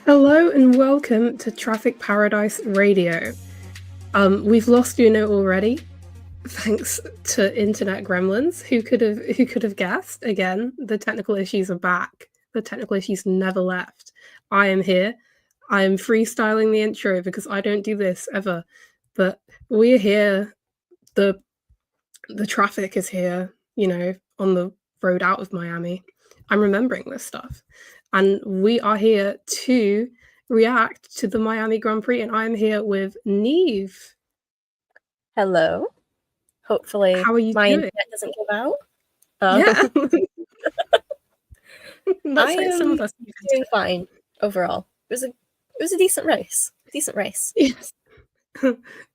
Hello and welcome to Traffic Paradise Radio. We've lost Uno already, thanks to internet gremlins. Who could have guessed? Again, the technical issues are back. The technical issues never left. I am here. I am freestyling the intro because I don't do this ever. But we're here. The traffic is here, on the road out of Miami. I'm remembering this stuff. And we are here to react to the Miami Grand Prix, and I'm here with Niamh. Hello. Hopefully How are you my doing? internet doesn't give out. Yeah. I am doing fine overall. It was a decent race. Yes.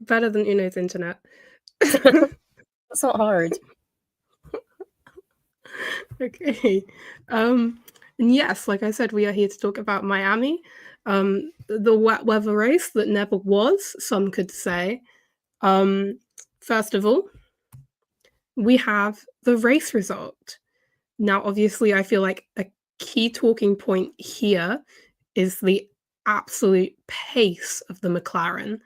Better than Uno's internet. That's not hard. Okay. And yes, like I said, we are here to talk about Miami, the wet weather race that never was, some could say. First of all, we have the race result. Now, obviously, I feel like a key talking point here is the absolute pace of the McLaren,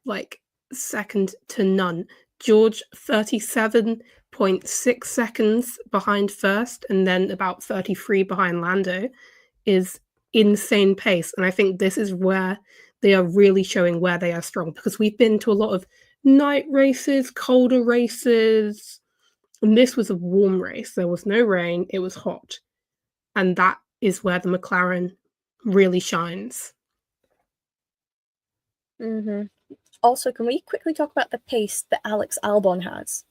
like second to none. George 37.6 seconds behind first, and then about 33 behind Lando, is insane pace. And I think this is where they are really showing where they are strong, because we've been to a lot of night races, colder races, and this was a warm race. There was no rain, it was hot. And that is where the McLaren really shines. Mm-hmm. Also, can we quickly talk about the pace that Alex Albon has?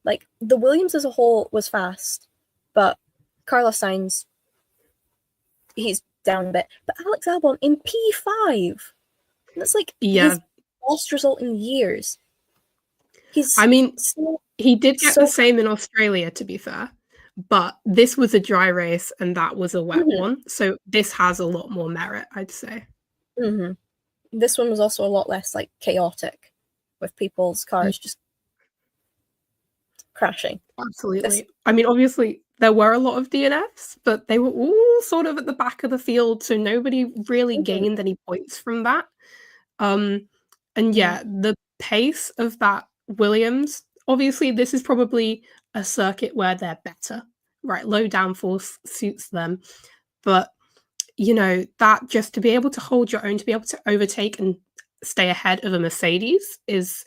Like, the Williams as a whole was fast, but Carlos Sainz, he's down a bit. But Alex Albon in P5, that's like his best result in years. He did get the same in Australia, to be fair, but this was a dry race and that was a wet one, so this has a lot more merit, I'd say. Mm-hmm. This one was also a lot less like chaotic, with people's cars just crashing. Absolutely. I mean, obviously there were a lot of DNFs, but they were all sort of at the back of the field, so nobody really gained any points from that. And yeah, the pace of that Williams, obviously this is probably a circuit where they're better, right? Low downforce suits them, but that just to be able to hold your own, to be able to overtake and stay ahead of a Mercedes is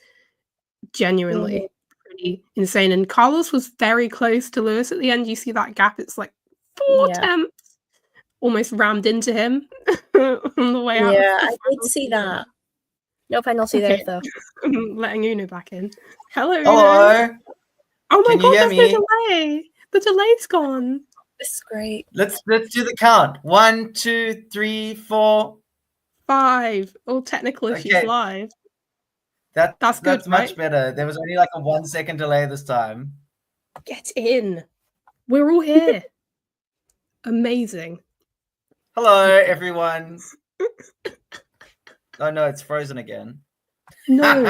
genuinely pretty insane. And Carlos was very close to Lewis at the end. You see that gap? It's like 4 tenths, almost rammed into him on the way out. Yeah, I did see that. No penalty there, though. I'm letting Uno back in. Hello, Uno. Hello. Oh my God, there's me? no delay. The delay's gone. This is great. Let's do the count. 1, 2, 3, 4, 5. All technical issues live. That's good. That's much better. There was only like a 1 second delay this time. Get in. We're all here. Amazing. Hello, everyone. Oh no, it's frozen again. No.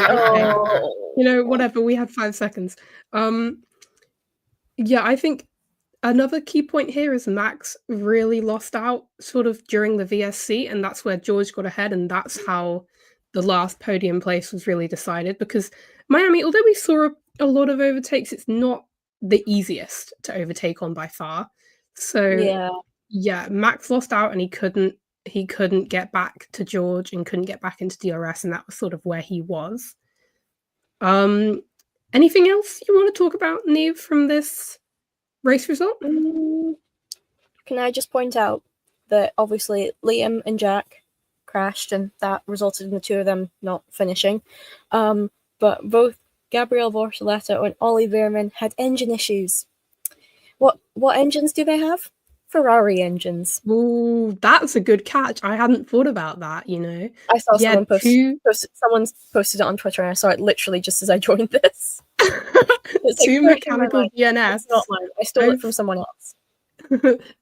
Okay. Whatever. We had 5 seconds. Yeah, I think another key point here is Max really lost out sort of during the VSC, and that's where George got ahead, and that's how the last podium place was really decided, because Miami, although we saw a lot of overtakes, it's not the easiest to overtake on by far. So yeah, Max lost out and he couldn't get back to George and couldn't get back into DRS, and that was sort of where he was. Anything else you want to talk about, Niamh, from this race result? Can I just point out that obviously Liam and Jack crashed, and that resulted in the two of them not finishing. But both Gabriel Bortoleto and Ollie Veerman had engine issues. What engines do they have? Ferrari engines. Ooh, that's a good catch. I hadn't thought about that, I saw someone posted it on Twitter, and I saw it literally just as I joined this. Two mechanical DNS. It's not mine. I stole it from someone else.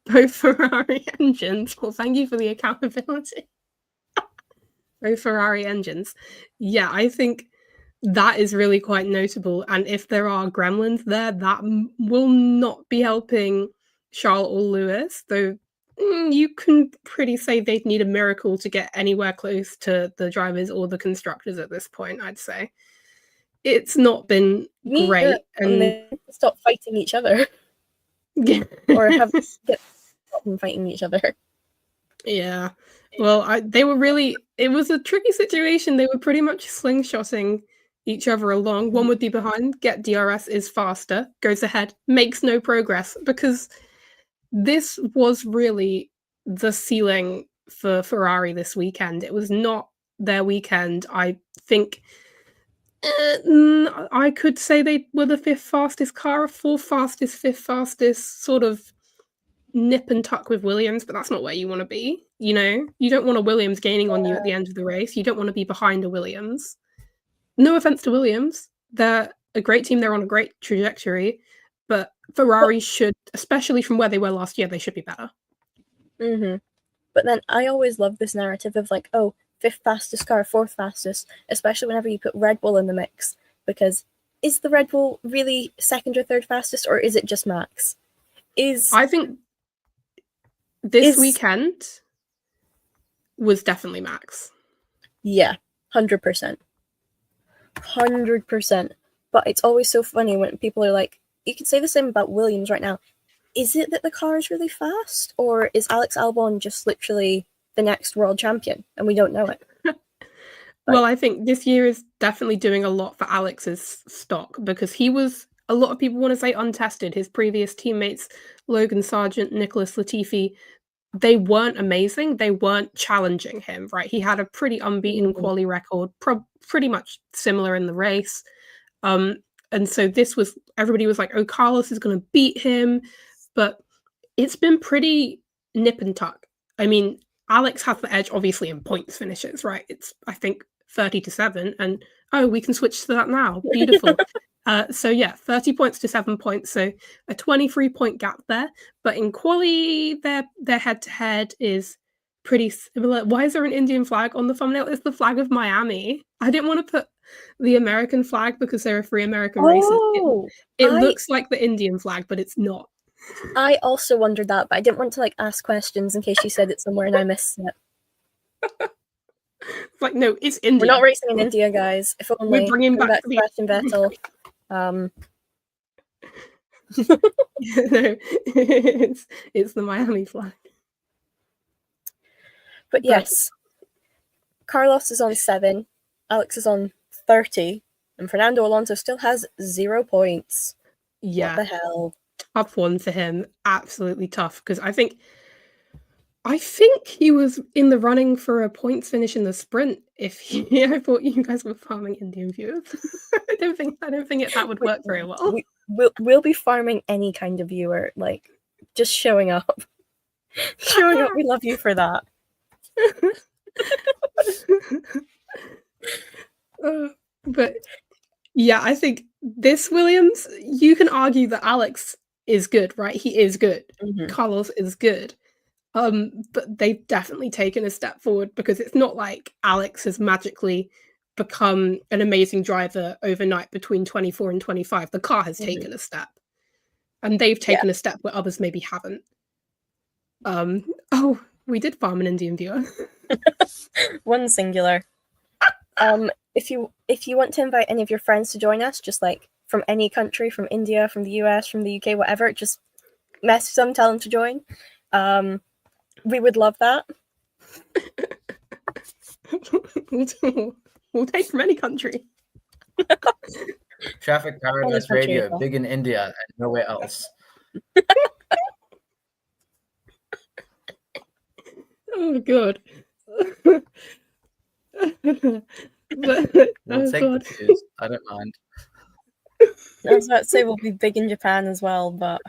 Both Ferrari engines. Well, thank you for the accountability. Both Ferrari engines. Yeah, I think that is really quite notable. And if there are gremlins there, that will not be helping Charles or Lewis, though you can pretty say they'd need a miracle to get anywhere close to the drivers or the constructors at this point, I'd say. It's not been great. And they stop fighting each other. Or have stop them fighting each other. Yeah. Well, it was a tricky situation. They were pretty much slingshotting each other along. One would be behind, get DRS is faster, goes ahead, makes no progress, because this was really the ceiling for Ferrari this weekend. It was not their weekend. I think I could say they were the 5th fastest car, 4th fastest, 5th fastest, sort of nip and tuck with Williams, but that's not where you want to be. You know, you don't want a Williams gaining on you at the end of the race. You don't want to be behind a Williams. No offense to Williams. They're a great team. They're on a great trajectory, but Ferrari should, especially from where they were last year, they should be better. Mm-hmm. But then I always love this narrative of like, oh, 5th fastest car, 4th fastest, especially whenever you put Red Bull in the mix, because is the Red Bull really 2nd or 3rd fastest, or is it just Max? I think this weekend was definitely Max. Yeah, 100%. 100%. But it's always so funny when people are like, you could say the same about Williams right now. Is it that the car is really fast, or is Alex Albon just literally the next world champion and we don't know it? Well, I think this year is definitely doing a lot for Alex's stock, because he was, a lot of people want to say, untested. His previous teammates, Logan Sargent, Nicholas Latifi, they weren't amazing. They weren't challenging him, right? He had a pretty unbeaten quali record, pretty much similar in the race. And so this was, everybody was like, oh, Carlos is going to beat him. But it's been pretty nip and tuck. I mean, Alex has the edge, obviously, in points finishes, right? It's, I think, 30-7. And, oh, we can switch to that now. Beautiful. So, yeah, 30 points to 7 points. So a 23-point gap there. But in quali, their head-to-head is pretty similar. Why is there an Indian flag on the thumbnail? It's the flag of Miami. I didn't want to put the American flag because there are 3 American races. It looks like the Indian flag, but it's not. I also wondered that, but I didn't want to like ask questions in case you said it somewhere and I missed it. Like, no, it's India. We're not racing in India, guys. If only. We're bringing back Sebastian Vettel. No, it's the Miami flag. But yes, Carlos is on 7, Alex is on 30, and Fernando Alonso still has 0 points. Yeah. What the hell? Tough one for him. Absolutely tough, because I think he was in the running for a points finish in the sprint. I thought you guys were farming Indian viewers. I don't think that would work very well. We'll be farming any kind of viewer, like just showing up. Showing up, we love you for that. But yeah, I think this Williams, you can argue that Alex is good, right? He is good. Carlos is good. But they've definitely taken a step forward, because it's not like Alex has magically become an amazing driver overnight between 24 and 25. The car has taken a step, and they've taken a step where others maybe haven't. Oh, we did farm an Indian viewer. One singular. If you want to invite any of your friends to join us, just like from any country, from India, from the US, from the UK, whatever, just message them, tell them to join. We would love that. We'll take from any country. Traffic Paradise Radio, big in India and nowhere else. Oh, God. We'll take the views. I don't mind. I was about to say we'll be big in Japan as well, but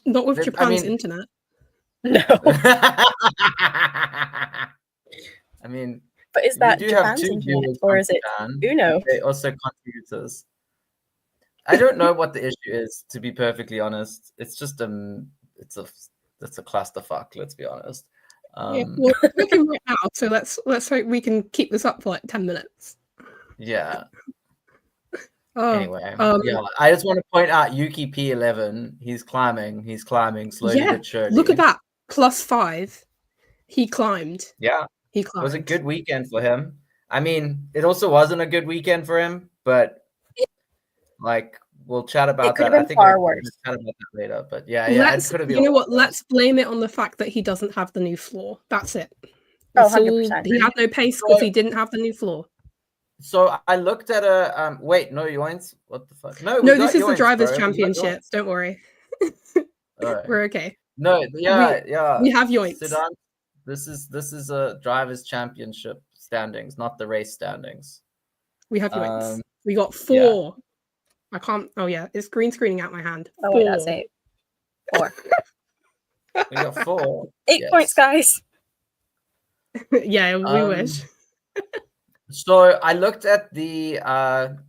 not with Japan's internet. No. I mean, but is that Japan's have 2 internet, or is it Uno? They also contributors. I don't know what the issue is, to be perfectly honest. It's just it's a clusterfuck, let's be honest. We're looking right now, so let's hope we can keep this up for like 10 minutes. Yeah. Anyway, yeah, I just want to point out Yuki P11. He's climbing slowly yeah, but surely. look at that, +5. He climbed. Yeah, He it was a climbed. good weekend for him. I mean, it also wasn't a good weekend for him, but like we'll chat about could that. have I been think far we'll worse. chat about that later. But yeah, it could have been. You know what? worse. Let's blame it on the fact that he doesn't have the new floor. That's it. Oh, It's all- 100%. He had no pace because he didn't have the new floor. So I looked at a wait, no yoinks. What the fuck? No, No, this is the yoinks, drivers' bro. championship. Don't worry. Alright. We're okay. No, yeah. We have yoinks. Sudan, this is a drivers' championship standings, not the race standings. We have yoinks. We got 4. yeah. I can't. Oh yeah, it's green screening out my hand. Oh, wait, that's 8. 4. We got 4. 8 points, guys. Yeah, we wish. So I looked at the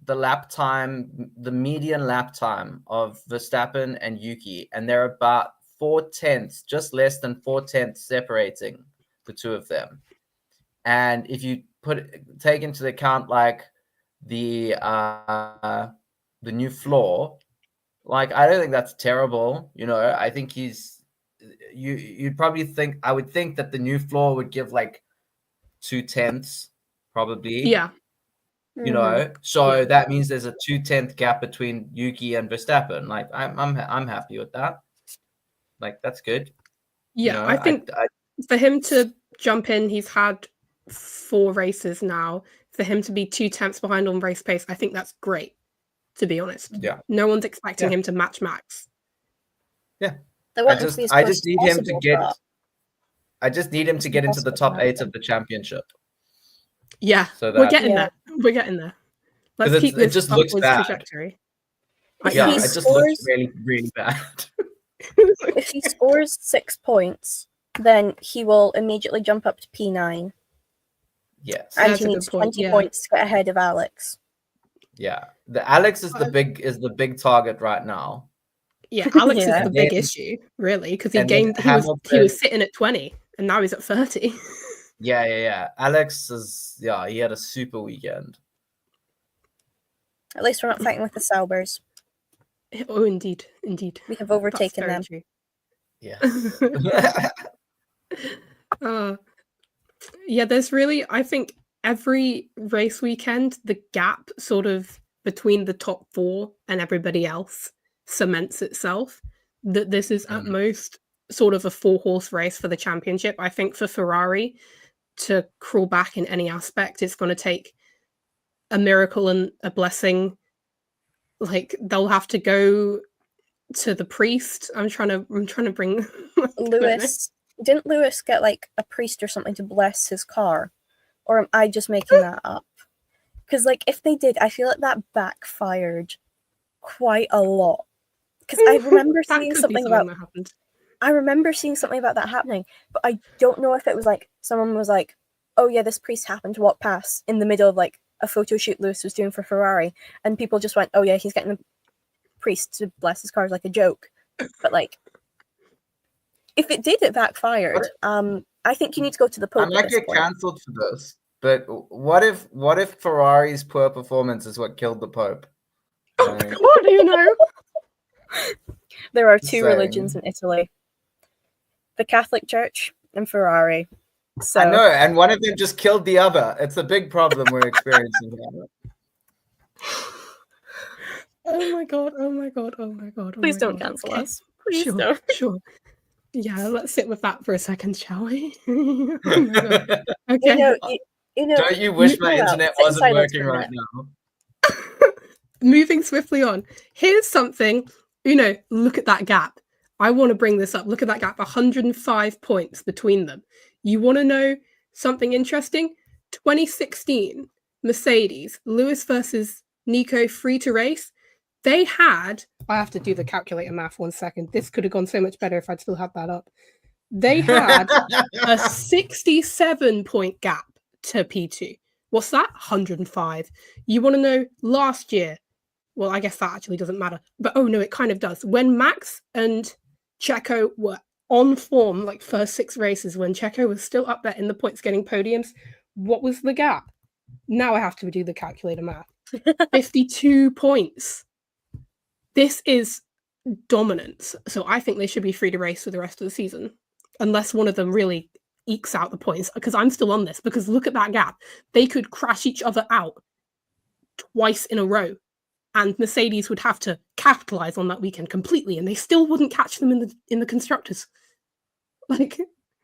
lap time, the median lap time of Verstappen and Yuki, and they're about 4/10, just less than 4/10 separating the two of them. And if you take into account like the new floor, like I don't think that's terrible. You know, I think you'd probably think, I would think that the new floor would give like 2/10 probably. Yeah. You know, so that means there's a 2/10 gap between Yuki and Verstappen. Like I'm happy with that. Like that's good. Yeah, You know, I think for him to jump in, he's had 4 races now. For him to be 2/10 behind on race pace, I think that's great, to be honest. Yeah. No one's expecting him to match Max. Yeah. I just need him to get I just need him to get into the top 8 of the championship. Yeah, so we're getting there. We're getting there. Let's keep this just looks bad. trajectory. Yeah, it just looks really, really bad. If he scores 6 points, then he will immediately jump up to P9. Yes. And he needs 20 points to get ahead of Alex. Yeah. The Alex is the big target right now. Yeah, Alex is the big issue, really, because he was sitting at 20 and now he's at 30. Yeah. Alex he had a super weekend. At least we're not fighting with the Saubers. Oh, indeed. We have overtaken them. True. Yeah. Yeah, there's really, I think every race weekend, the gap sort of between the top 4 and everybody else cements itself. That this is at most sort of a 4-horse race for the championship. I think for Ferrari to crawl back in any aspect, it's going to take a miracle and a blessing. Like they'll have to go to the priest. I'm trying to bring Lewis. Didn't Lewis get like a priest or something to bless his car? Or am I just making that up? Because like if they did, I feel like that backfired quite a lot. Because I remember seeing something about that happened. I remember seeing something about that happening, but I don't know if it was like someone was like, "Oh yeah, this priest happened to walk past in the middle of like a photo shoot Lewis was doing for Ferrari," and people just went, "Oh yeah, he's getting a priest to bless his car as like a joke." But like, if it did, it backfired. I think you need to go to the Pope. I might get cancelled for this, but what if Ferrari's poor performance is what killed the Pope? What do you know? There are 2 religions in Italy: the Catholic Church and Ferrari. So I know, and one of them just killed the other. It's a big problem we're experiencing here. Oh my god. Please don't cancel us. Please don't. Sure. Yeah, let's sit with that for a second, shall we? Oh my god. Okay. You know, don't you wish my internet wasn't working right now? Moving swiftly on. Here's something, look at that gap. I want to bring this up. Look at that gap, 105 points between them. You want to know something interesting? 2016, Mercedes, Lewis versus Nico, free to race. They had, I have to do the calculator math 1 second. This could have gone so much better if I'd still had that up. They had a 67-point gap to P2. What's that? 105. You want to know last year? Well, I guess that actually doesn't matter. But oh no, it kind of does. When Max and Checo were on form, like first 6 races, when Checo was still up there in the points getting podiums, what was the gap? Now I have to do the calculator math. 52 points. This is dominance. So I think they should be free to race for the rest of the season, unless one of them really ekes out the points. Because I'm still on this. Because look at that gap. They could crash each other out twice in a row, and Mercedes would have to capitalize on that weekend completely, and they still wouldn't catch them in the constructors. Like,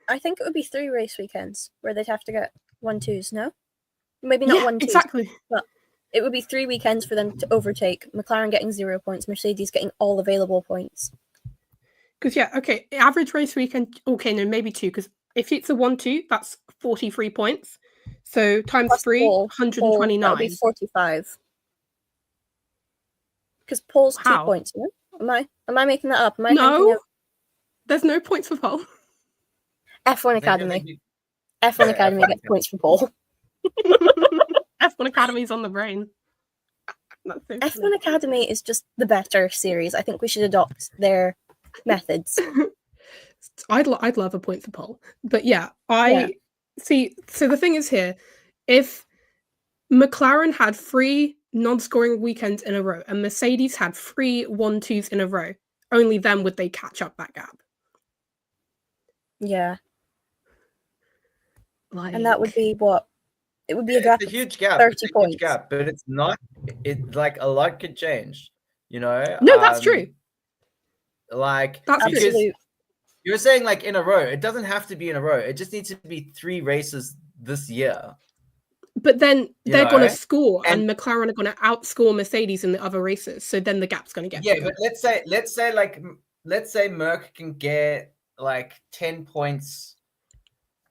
I think it would be 3 race weekends where they'd have to get 1-2s. No, maybe not 1-2s. Exactly. But it would be 3 weekends for them to overtake. McLaren getting 0 points, Mercedes getting all available points. Because average race weekend. Okay, no, maybe 2. Because if it's a 1-2, that's 43 points. So times Plus 3, pole, 129. That would be 45. Because pole's How? 2 points. No? Am I making that up? No, there's no points for pole. F1 Academy. F1 Academy gets points for pole. F1 Academy's on the brain. F1 Academy is just the better series. I think we should adopt their methods. I'd love a point for pole. But see. So the thing is here, if McLaren had 3 non-scoring weekends in a row and Mercedes had 3 1-2s in a row, only then would they catch up that gap. Yeah. Like, and that would be what? It would be a gap. It's a huge gap. 30 points. Huge gap, but it's not. It's like a lot could change. You know. No, that's true. Like that's because true. You were saying like in a row. It doesn't have to be in a row. It just needs to be 3 races this year. But then they're going to score, and McLaren are going to outscore Mercedes in the other races. So then the gap's going to get bigger. But let's say Merc can get like 10 points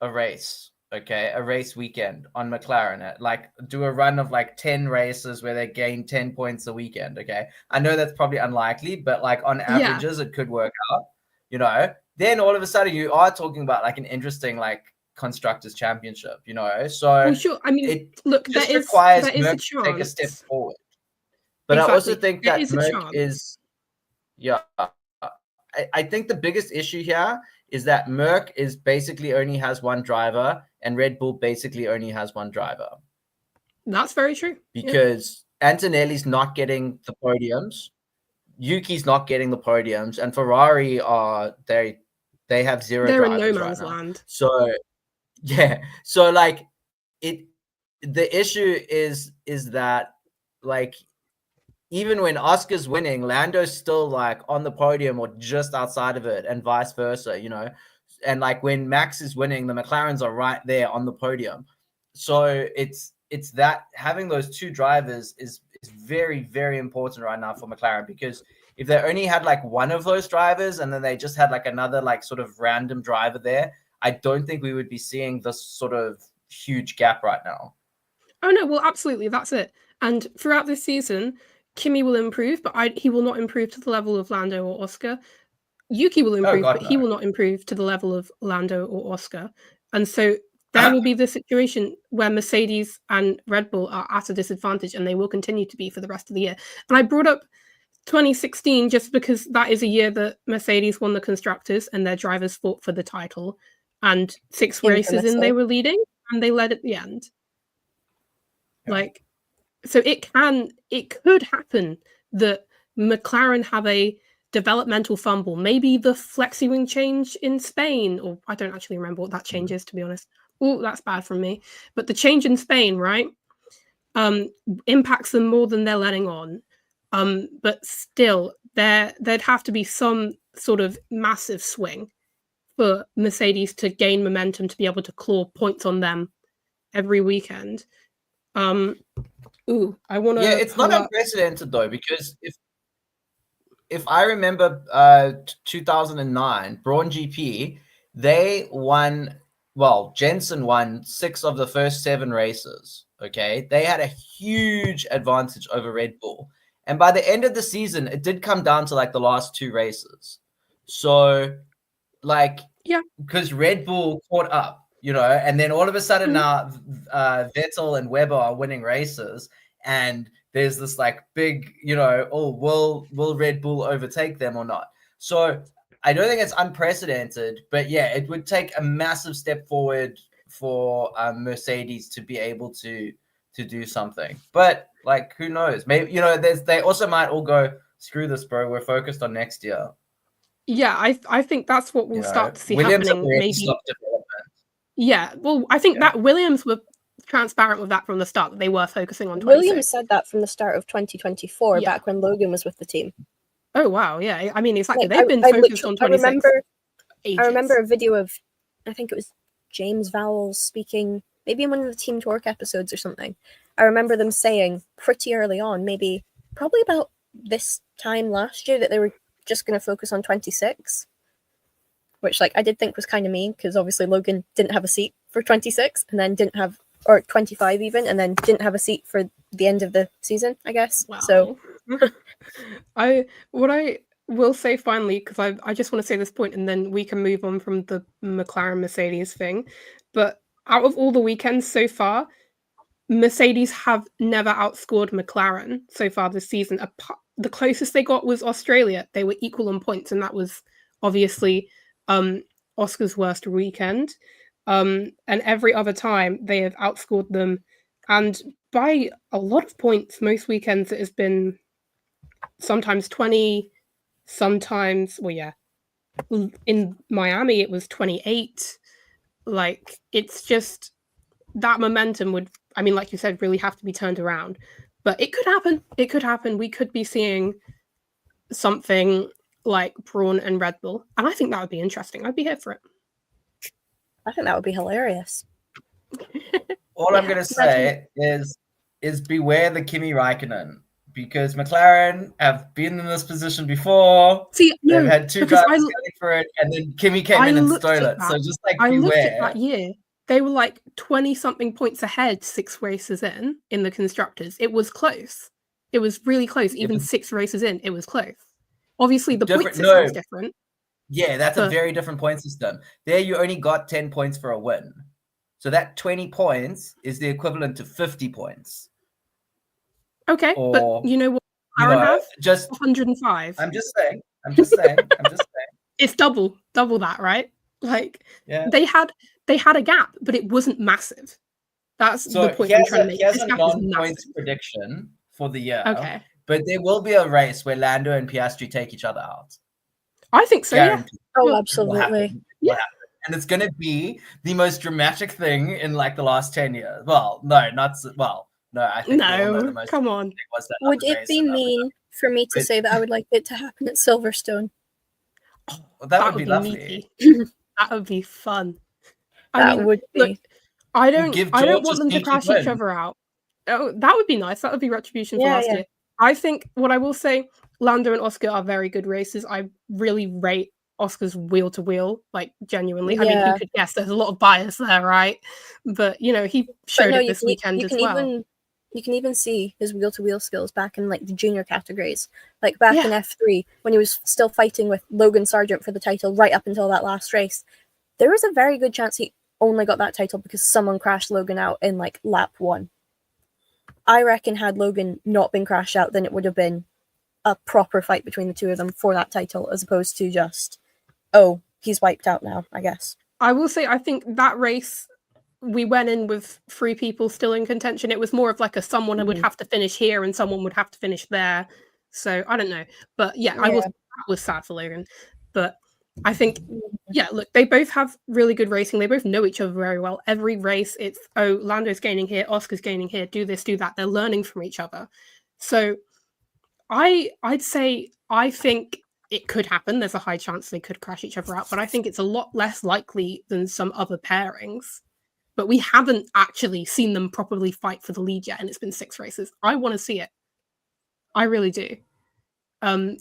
a race. Okay, a race weekend on McLaren. Like do a run of like 10 races where they gain 10 points a weekend. Okay, I know that's probably unlikely, but like on averages, it could work out. You know, then all of a sudden you are talking about like an interesting like constructors championship. You know, so sure. I mean, it look, just requires Merc to take a step forward. But I also think that Merc is, I think the biggest issue here is that Merc is basically only has 1 driver and Red Bull basically only has 1 driver. That's very true. Because Antonelli's not getting the podiums, Yuki's not getting the podiums, and Ferrari are they have 0 They're drivers in no man's right now. land. So like the issue is that like even when Oscar's winning, Lando's still like on the podium or just outside of it, and vice versa, you know. And like when Max is winning, the McLarens are right there on the podium. So it's that having those 2 drivers is very, very important right now for McLaren, because if they only had like 1 of those drivers and then they just had like another like sort of random driver there, I don't think we would be seeing this sort of huge gap right now. Oh no, well, absolutely, that's it. And throughout this season, Kimi will improve, but he will not improve to the level of Lando or Oscar. Yuki will improve, but he will not improve to the level of Lando or Oscar. And so there will be the situation where Mercedes and Red Bull are at a disadvantage, and they will continue to be for the rest of the year. And I brought up 2016 just because that is a year that Mercedes won the constructors and their drivers fought for the title, and 6 races in they were leading and they led at the end. Like, so it could happen that McLaren have a developmental fumble, maybe the flexi wing change in Spain, or I don't actually remember what that change is, to be honest. Oh, that's bad from me. But the change in Spain, right, impacts them more than they're letting on. But still, there'd have to be some sort of massive swing for Mercedes to gain momentum to be able to claw points on them every weekend. I want to. Yeah, it's not unprecedented though, because if I remember 2009 Braun GP, they won. Well, Jensen won 6 of the first 7 races. Okay, they had a huge advantage over Red Bull, and by the end of the season, it did come down to like the last 2 races. So, like, because Red Bull caught up, you know, and then all of a sudden now Vettel and Webber are winning races, and there's this like big, you know, will Red Bull overtake them or not? So I don't think it's unprecedented, but yeah, it would take a massive step forward for Mercedes to be able to to do something. But like, who knows? Maybe they also might all go, screw this, bro. We're focused on next year. Yeah, I think that's what we'll start to see Williams happening. Maybe. Stopped development. Yeah, well, I think that Williams were transparent with that from the start, that they were focusing on 26. Williams said that from the start of 2024, back when Logan was with the team. Oh, wow, yeah. I mean, exactly. They've been focused on 26. I remember a video of, I think it was James Vowell speaking, maybe in one of the Team Torque episodes or something. I remember them saying pretty early on, probably about this time last year, that they were just going to focus on 26. Which, like, I did think was kind of mean, because obviously Logan didn't have a seat for 26, and then didn't have, or 25 even, and then didn't have a seat for the end of the season, I guess. Wow. So, what I will say finally, because I just want to say this point, and then we can move on from the McLaren Mercedes thing. But out of all the weekends so far, Mercedes have never outscored McLaren so far this season. The closest they got was Australia. They were equal on points, and that was obviously Oscar's worst weekend. And every other time they have outscored them, and by a lot of points. Most weekends it has been sometimes 20, sometimes, in Miami it was 28. Like, it's just that momentum would, I mean, like you said, really have to be turned around. But it could happen. It could happen. We could be seeing something like Brawn and Red Bull. And I think that would be interesting. I'd be here for it. I think that would be hilarious. All I'm going to say is beware the Kimi Raikkonen, because McLaren have been in this position before. See, they've had two drivers going for it, and then Kimi came in and stole it. So just like beware. I looked at that year. They were like 20-something points ahead 6 races in the constructors. It was close. It was really close. Even 6 races in, it was close. Obviously, the point system is different. Yeah, that's a very different point system. There, you only got 10 points for a win. So that 20 points is the equivalent to 50 points. Okay, but you know what? Have just 105. I'm just saying. It's double that, right? Like, they had a gap, but it wasn't massive. That's the point I'm trying to make. He has a non-points prediction for the year. Okay. But there will be a race where Lando and Piastri take each other out. I think so, Guaranteed. Yeah. Oh, absolutely. Yeah. And it's going to be the most dramatic thing in like the last 10 years. Well, no, not well. No, I think no. Come on. Would it be mean for me to say that I would like it to happen at Silverstone? Well, that would be lovely. That would be fun. Would be. Look, I don't want them to crash each other out. Oh, that would be nice. That would be retribution for last year. I think what I will say, Lando and Oscar are very good races. I really rate Oscar's wheel to wheel, like, genuinely. I mean, who could guess? There's a lot of bias there, right? But he showed it this weekend as well. You can even see his wheel to wheel skills back in like the junior categories, like back in F3 when he was still fighting with Logan Sargent for the title right up until that last race. There was a very good chance he only got that title because someone crashed Logan out in like lap 1. I reckon had Logan not been crashed out, then it would have been a proper fight between the two of them for that title, as opposed to just, oh, he's wiped out now, I guess. I will say, I think that race, we went in with 3 people still in contention. It was more of like someone would have to finish here and someone would have to finish there. So I don't know. But that was sad for Logan. But I think, look, they both have really good racing. They both know each other very well. Every race, it's, oh, Lando's gaining here, Oscar's gaining here, do this, do that. They're learning from each other. So I'd say, I think it could happen. There's a high chance they could crash each other out, but I think it's a lot less likely than some other pairings. But we haven't actually seen them properly fight for the lead yet, and it's been 6 races. I want to see it. I really do. And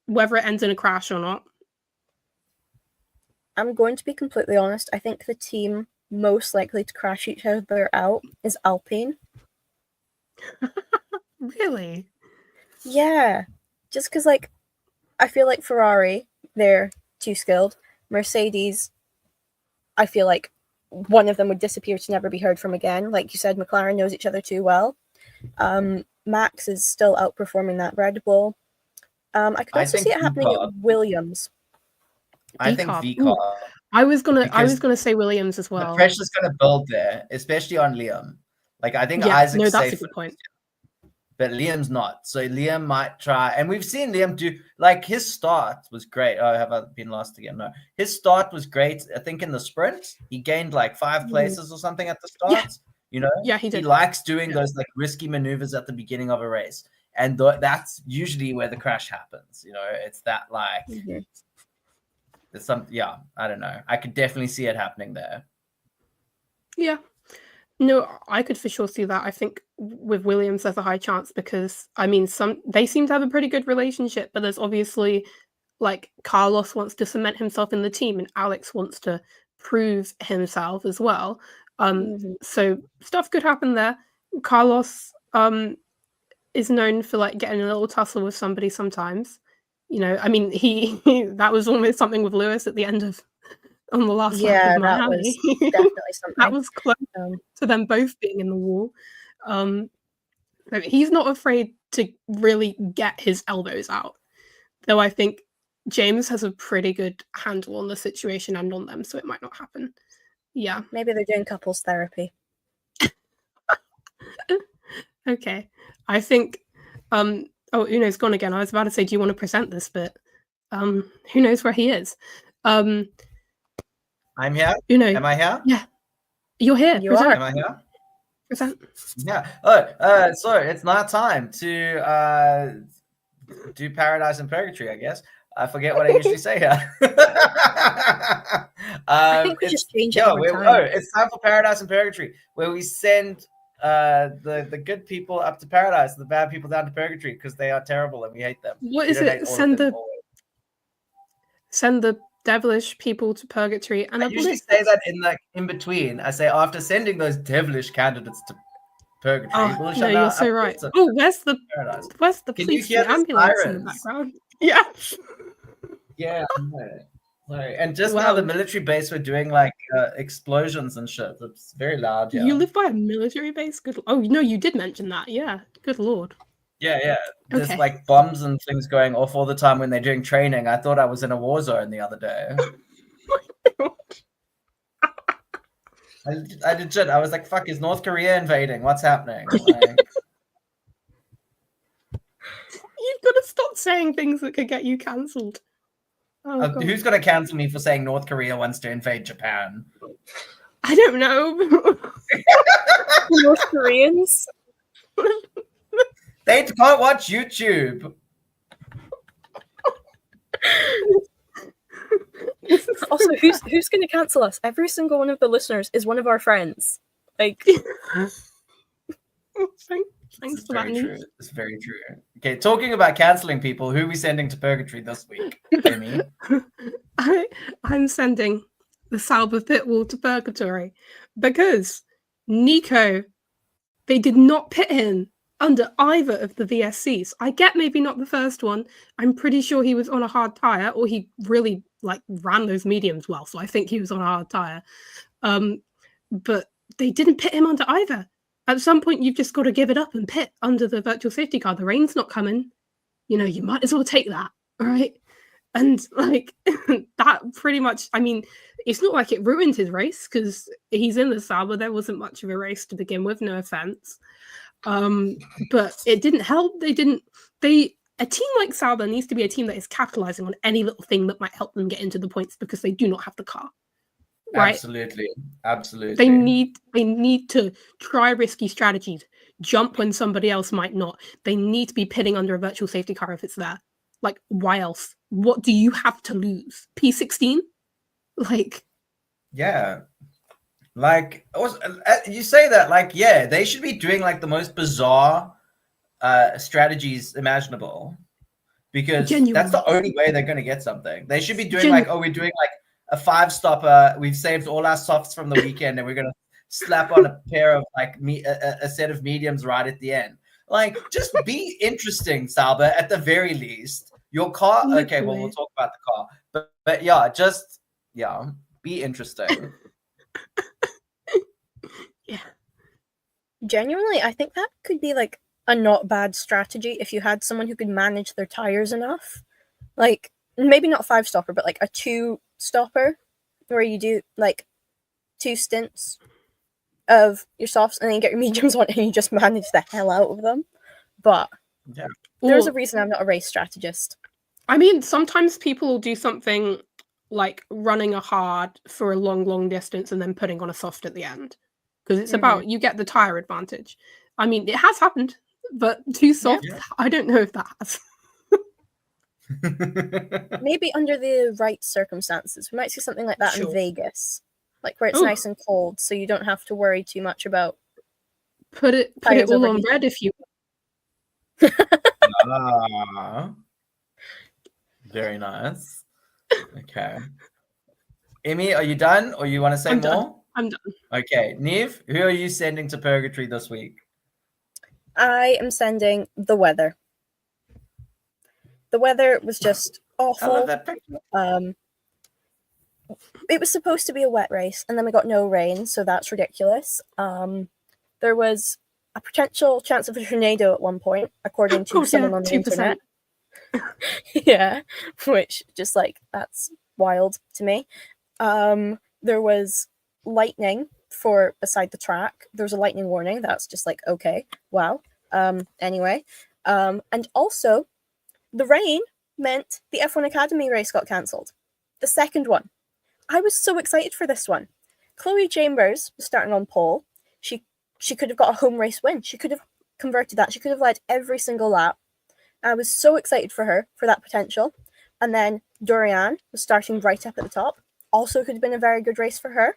whether it ends in a crash or not. I'm going to be completely honest. I think the team most likely to crash each other out is Alpine. Really? Yeah. Just because, like, I feel like Ferrari, they're too skilled. Mercedes, I feel like one of them would disappear to never be heard from again. Like you said, McLaren knows each other too well. Max is still outperforming that Red Bull. I could also see it happening at Williams. I think V-Car. I was gonna say Williams as well. The pressure's gonna build there, especially on Liam. Like, I think Yeah, Isaac's no, that's safe, a good point. but Liam's not. So Liam might try. And we've seen Liam do, like, his start was great. Oh, have I been lost again? No. His start was great. I think in the sprint, he gained like 5 places or something at the start. You know? Yeah, he did. He likes doing those like risky maneuvers at the beginning of a race. And that's usually where the crash happens. You know, it's that like, it's some, yeah, I don't know. I could definitely see it happening there. Yeah. No, I could for sure see that. I think with Williams, there's a high chance because, I mean, they seem to have a pretty good relationship, but there's obviously, like, Carlos wants to cement himself in the team and Alex wants to prove himself as well. So stuff could happen there. Carlos is known for, like, getting a little tussle with somebody sometimes. You know, I mean, he that was almost something with Lewis at the end of on the last lap of that Miami. was definitely something. That was close to them both being in the wall. So he's not afraid to really get his elbows out. Though I think James has a pretty good handle on the situation and on them, so it might not happen. Yeah. Maybe they're doing couples therapy. Okay. I think oh, Uno's gone again. I was about to say, do you want to present this bit? Who knows where he is? I'm here. Uno. Am I here? Yeah. You're here. You are. Am I here? Present. Yeah. Oh, so it's not time to do Paradise and Purgatory, I guess. I forget what I usually say here. I think we just change it every time. Oh, it's time for Paradise and Purgatory, where we send the good people up to paradise, the bad people down to purgatory because they are terrible and we hate them. What is it? Send the devilish people to purgatory. And I usually say that in between. I say after sending those devilish candidates to purgatory. Oh, no, you're so right. Oh, where's the police and ambulance in the background? Yeah. Yeah. Sorry. And just now the military base were doing like explosions and shit. It's very loud. Yeah. You live by a military base? Good. Oh no, you did mention that. Yeah. Good lord. Yeah. There's like bombs and things going off all the time when they're doing training. I thought I was in a war zone the other day. I legit. I was like, "Fuck! Is North Korea invading? What's happening?" Like... You've got to stop saying things that could get you cancelled. Who's going to cancel me for saying North Korea wants to invade Japan? I don't know. North Koreans? They can't watch YouTube. Also, who's going to cancel us? Every single one of the listeners is one of our friends. Like, thanks for that news. It's very true. Okay, talking about canceling people, who are we sending to purgatory this week, Immy? I'm sending the Sauber Pitwall to purgatory because Nico, they did not pit him under either of the VSCs. I get maybe not the first one. I'm pretty sure he was on a hard tire, or he really like ran those mediums well. So I think he was on a hard tire. But they didn't pit him under either. At some point, you've just got to give it up and pit under the virtual safety car. The rain's not coming. You know, you might as well take that, right? And like that pretty much, I mean, it's not like it ruined his race because he's in the Sauber. There wasn't much of a race to begin with, no offense. But it didn't help. A team like Sauber needs to be a team that is capitalizing on any little thing that might help them get into the points because they do not have the car. Right? Absolutely. They need to try risky strategies, jump when somebody else might not. They need to be pitting under a virtual safety car if it's there. Like, why else? What do you have to lose? P16? Like, yeah. Like, you say that, like, yeah, they should be doing like the most bizarre strategies imaginable because that's the only way they're going to get something. They should be doing like, we're doing like a 5-stopper. We've saved all our softs from the weekend, and we're gonna slap on a pair of like a set of mediums right at the end. Like, just be interesting, Sauber. At the very least, your car. Okay, well, we'll talk about the car, but yeah, be interesting. Yeah. Genuinely, I think that could be like a not bad strategy if you had someone who could manage their tires enough. Like, maybe not 5-stopper, but like a 2-stopper where you do like 2 stints. of your softs and then you get your mediums on and you just manage the hell out of them. But Yeah. there's a reason I'm not a race strategist. I mean, sometimes people will do something like running a hard for a long distance and then putting on a soft at the end. Because it's about, you get the tire advantage. I mean, it has happened, but too soft, I don't know if that has. Maybe under the right circumstances. We might see something like that in Vegas. Like where it's nice and cold, so you don't have to worry too much about put it all on red if you very nice. Okay. Immy, are you done or you want to say I'm more? Done. I'm done. Okay. Niamh, who are you sending to purgatory this week? I am sending the weather. The weather was just awful. I love that picture. It was supposed to be a wet race, and then we got no rain, so that's ridiculous. There was a potential chance of a tornado at one point, according to someone on the 2%. internet. Yeah, which just like, that's wild to me. There was lightning for beside the track. There was a lightning warning. That's just like, okay, wow. Anyway, and also the rain meant the F1 Academy race got cancelled. The second one. I was so excited for this one. Chloe Chambers was starting on pole. She could have got a home race win. She could have converted that. She could have led every single lap. I was so excited for her, for that potential. And then Dorian was starting right up at the top. Also could have been a very good race for her.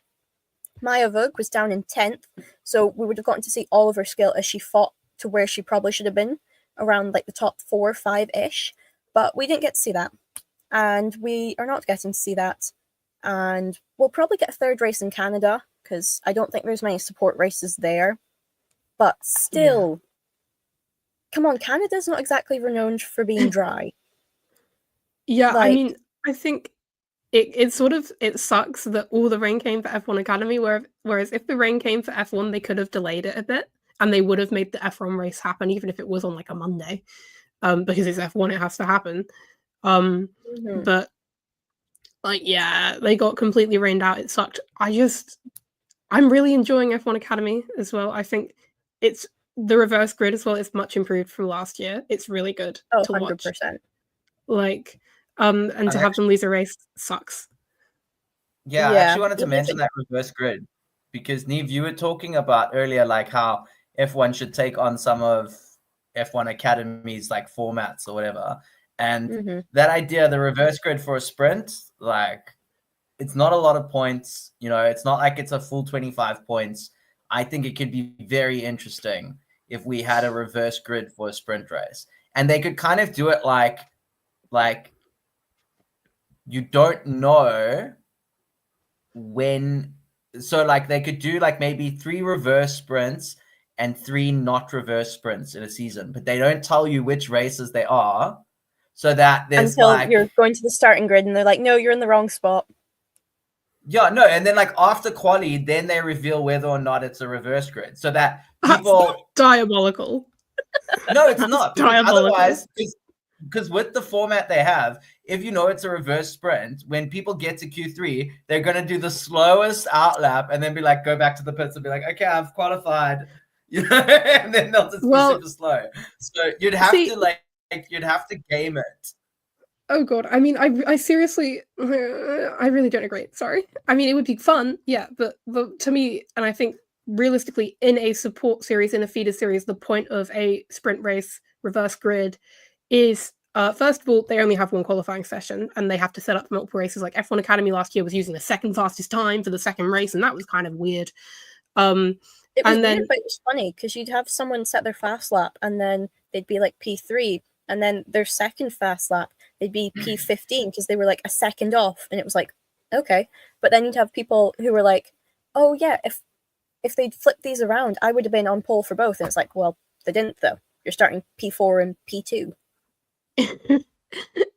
Maya Vogue was down in 10th, so we would have gotten to see all of her skill as she fought to where she probably should have been, around like the top 4 or 5-ish. But we didn't get to see that. And we are not getting to see that. And we'll probably get a third race in Canada, because I don't think there's many support races there. But still, come on, Canada's not exactly renowned for being dry. Yeah, like, I mean, I think it sucks that all the rain came for F1 Academy, whereas if the rain came for F1, they could have delayed it a bit, and they would have made the F1 race happen, even if it was on like a Monday, because it's F1, it has to happen. But like, yeah, they got completely rained out. It sucked. I'm really enjoying F1 Academy as well. I think it's the reverse grid as well. It's much improved from last year. It's really good to 100%. Watch. Like, and to have them lose a race sucks. Yeah, I actually wanted to mention that reverse grid because Niamh, you were talking about earlier, like how F1 should take on some of F1 Academy's like formats or whatever. And that idea, the reverse grid for a sprint, like it's not a lot of points, you know, it's not like it's a full 25 points. I think it could be very interesting if we had a reverse grid for a sprint race. And they could kind of do it like you don't know when, so like they could do like maybe 3 reverse sprints and 3 not reverse sprints in a season, but they don't tell you which races they are. So that there's until you're going to the starting grid and they're like, no, you're in the wrong spot. Yeah, no, and then like after quali, then they reveal whether or not it's a reverse grid. So that people That's diabolical. No, it's not. Diabolical. Otherwise, because with the format they have, if you know it's a reverse sprint, when people get to Q3, they're gonna do the slowest out lap and then be like, go back to the pits and be like, okay, I've qualified. You know, and then they'll just be super slow. So you'd have to you'd have to game it. Oh god, I mean, I seriously, I really don't agree. Sorry. I mean, it would be fun, yeah, but to me, and I think realistically, in a support series, in a feeder series, the point of a sprint race reverse grid is, first of all, they only have one qualifying session, and they have to set up multiple races. Like F1 Academy last year was using the second fastest time for the second race, and that was kind of weird. It was weird, but it was funny because you'd have someone set their fast lap, and then they'd be like P3, and then their second fast lap, they'd be P15 because they were like a second off, and it was like, okay. But then you'd have people who were like, oh yeah, if they'd flipped these around, I would have been on pole for both. And it's like, well, they didn't though. You're starting P4 and P2.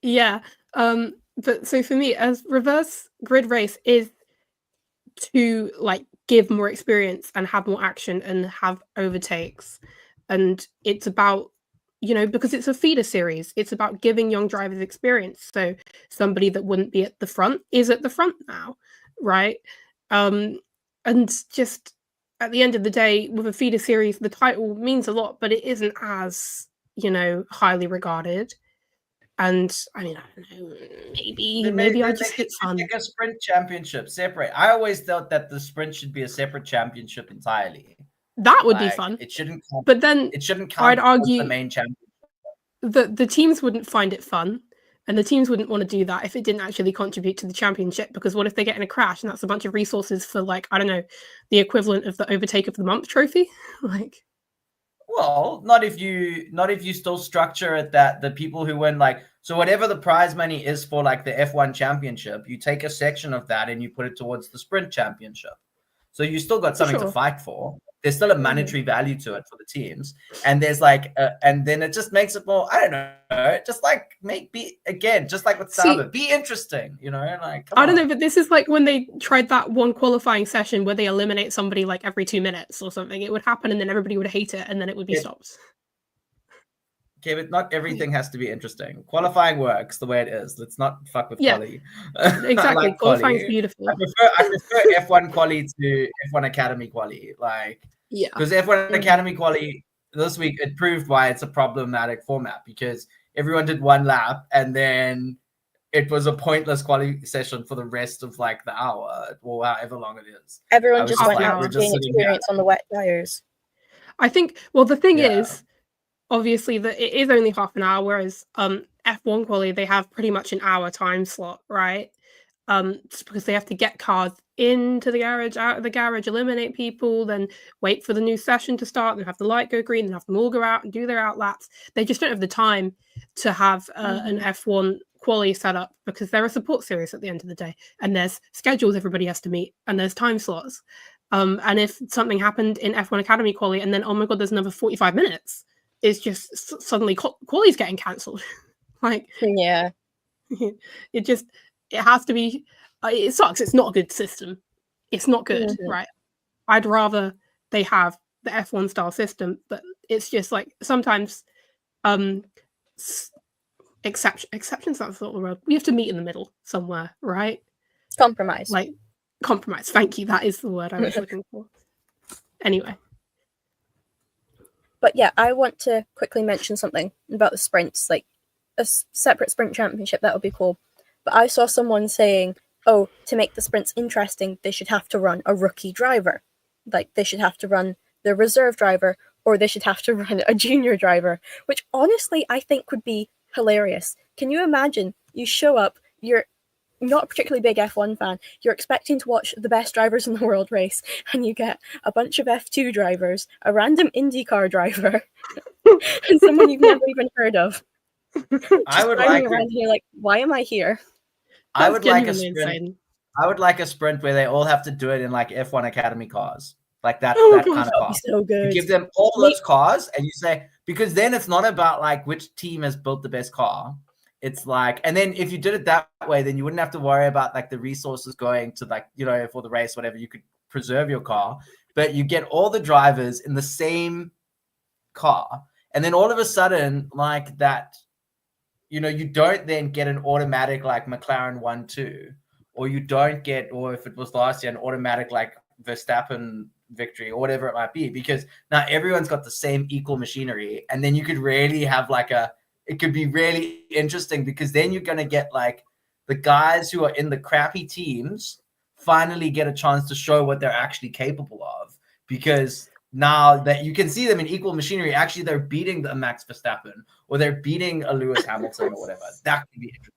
Yeah. But so for me, as reverse grid race is to like give more experience and have more action and have overtakes. And it's about, you know, because it's a feeder series, it's about giving young drivers experience. So somebody that wouldn't be at the front is at the front now, right? And just, at the end of the day, with a feeder series, the title means a lot, but it isn't as, highly regarded. And I mean, I don't know, maybe I just hit fun. Take a sprint championship separate. I always thought that the sprint should be a separate championship entirely. That would be fun. It shouldn't count, but then it shouldn't count I'd argue the main championship. the teams wouldn't find it fun, and the teams wouldn't want to do that if it didn't actually contribute to the championship, because what if they get in a crash and that's a bunch of resources for, like, I don't know, the equivalent of the Overtake of the Month trophy? Like, well, not if you still structure it that the people who win, like, so whatever the prize money is for, like, the F1 championship, you take a section of that and you put it towards the sprint championship. So you still got something to fight for. There's still a monetary value to it for the teams, and there's like, and then it just makes it more. I don't know, just like just like with Sauber, be interesting, like. I don't know, but this is like when they tried that one qualifying session where they eliminate somebody like every 2 minutes or something. It would happen, and then everybody would hate it, and then it would be stopped. Okay, but not everything has to be interesting. Qualifying works the way it is. Let's not fuck with quali. Exactly. Like qualifying is beautiful. I prefer F1 quali to F1 Academy quali. Because F1 Academy quali this week, it proved why it's a problematic format, because everyone did one lap and then it was a pointless quali session for the rest of like the hour or however long it is. Everyone just went out to gain experience on the wet tires. I think, well, the thing is, obviously, that it is only half an hour, whereas F1 quali, they have pretty much an hour time slot, right? Just because they have to get cars into the garage, out of the garage, eliminate people, then wait for the new session to start, then have the light go green, then have them all go out and do their outlaps. They just don't have the time to have an F1 quali set up, because they're a support series at the end of the day, and there's schedules everybody has to meet, and there's time slots. And if something happened in F1 Academy quali, and then, oh my god, there's another 45 minutes, it's just suddenly quali's getting cancelled. Like, it has to be. It sucks. It's not a good system. It's not good, right? I'd rather they have the F1 style system, but it's just like sometimes exceptions. That's the word. We have to meet in the middle somewhere, right? Compromise. Like compromise. Thank you. That is the word I was looking for. Anyway. But yeah, I want to quickly mention something about the sprints, like a separate sprint championship. That would be cool. But I saw someone saying, oh, to make the sprints interesting, they should have to run a rookie driver. Like, they should have to run the reserve driver, or they should have to run a junior driver, which honestly I think would be hilarious. Can you imagine? You show up, you're not a particularly big F1 fan, you're expecting to watch the best drivers in the world race, and you get a bunch of F2 drivers, a random IndyCar driver, and someone you've never even heard of. I would like around here, like, why am I here? I would like a sprint. Insane. I would like a sprint where they all have to do it in like F1 Academy cars, like that kind of car. So good. You give them all those cars, and you say, because then it's not about like which team has built the best car. It's like, and then if you did it that way, then you wouldn't have to worry about like the resources going to like, for the race, whatever. You could preserve your car, but you get all the drivers in the same car, and then all of a sudden, like that. You don't then get an automatic like McLaren 1-2, or you don't get, or if it was last year, an automatic like Verstappen victory or whatever it might be, because now everyone's got the same equal machinery, and then you could really have like it could be really interesting, because then you're going to get like the guys who are in the crappy teams finally get a chance to show what they're actually capable of, because now that you can see them in equal machinery, actually they're beating a Max Verstappen, or they're beating a Lewis Hamilton or whatever. That could be interesting.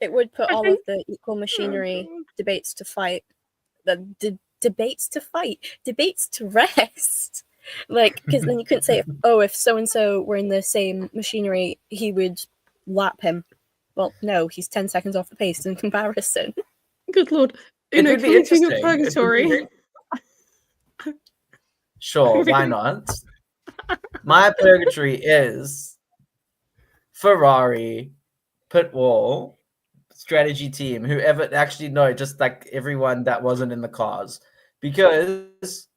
It would put all of the equal machinery debates to fight. Debates to rest. Like, because then you couldn't say, if so-and-so were in the same machinery, he would lap him. Well, no, he's 10 seconds off the pace in comparison. Good Lord. It would be interesting. Purgatory. Sure, why not? My purgatory is Ferrari, pit wall, strategy team, whoever, actually, no, just like everyone that wasn't in the cars, because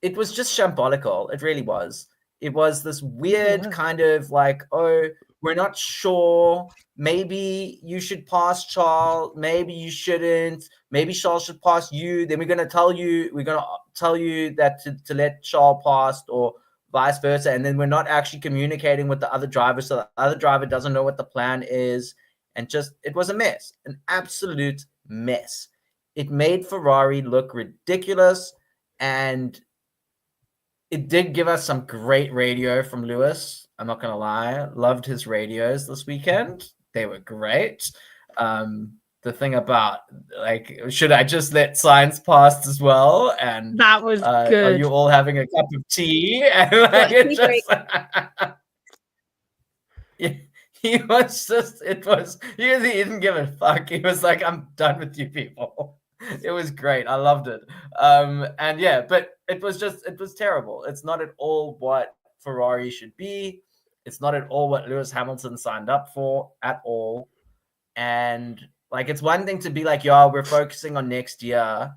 it was just shambolical. It really was. It was this weird kind of like, we're we're not sure. Maybe you should pass Charles. Maybe you shouldn't. Maybe Charles should pass you. Then we're gonna tell you that to let Charles pass, or vice versa. And then we're not actually communicating with the other driver, so the other driver doesn't know what the plan is. And just, it was a mess, an absolute mess. It made Ferrari look ridiculous, and it did give us some great radio from Lewis. I'm not gonna lie, loved his radios this weekend. They were great. The thing about, like, should I just let Sainz pass as well? And that was good. Are you all having a cup of tea? And like, it just, he was just, he didn't give a fuck. He was like, I'm done with you people. It was great. I loved it. And yeah, but it was terrible. It's not at all what Ferrari should be. It's not at all what Lewis Hamilton signed up for at all. And like, it's one thing to be like, yeah, we're focusing on next year.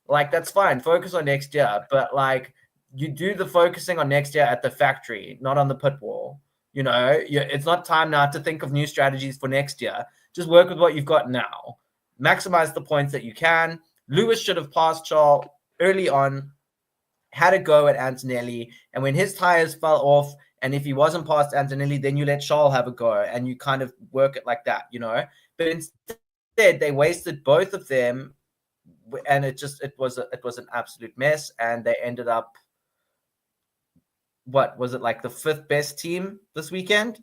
Like, that's fine. Focus on next year. But like, you do the focusing on next year at the factory, not on the pit wall. You know, it's not time now to think of new strategies for next year. Just work with what you've got now. Maximize the points that you can. Lewis should have passed Charles early on, had a go at Antonelli, and when his tires fell off, and if he wasn't past Antonelli, then you let Charles have a go, and you kind of work it like that, you know. But instead, they wasted both of them, and it was an absolute mess, and they ended up, what was it, like the 5th best team this weekend?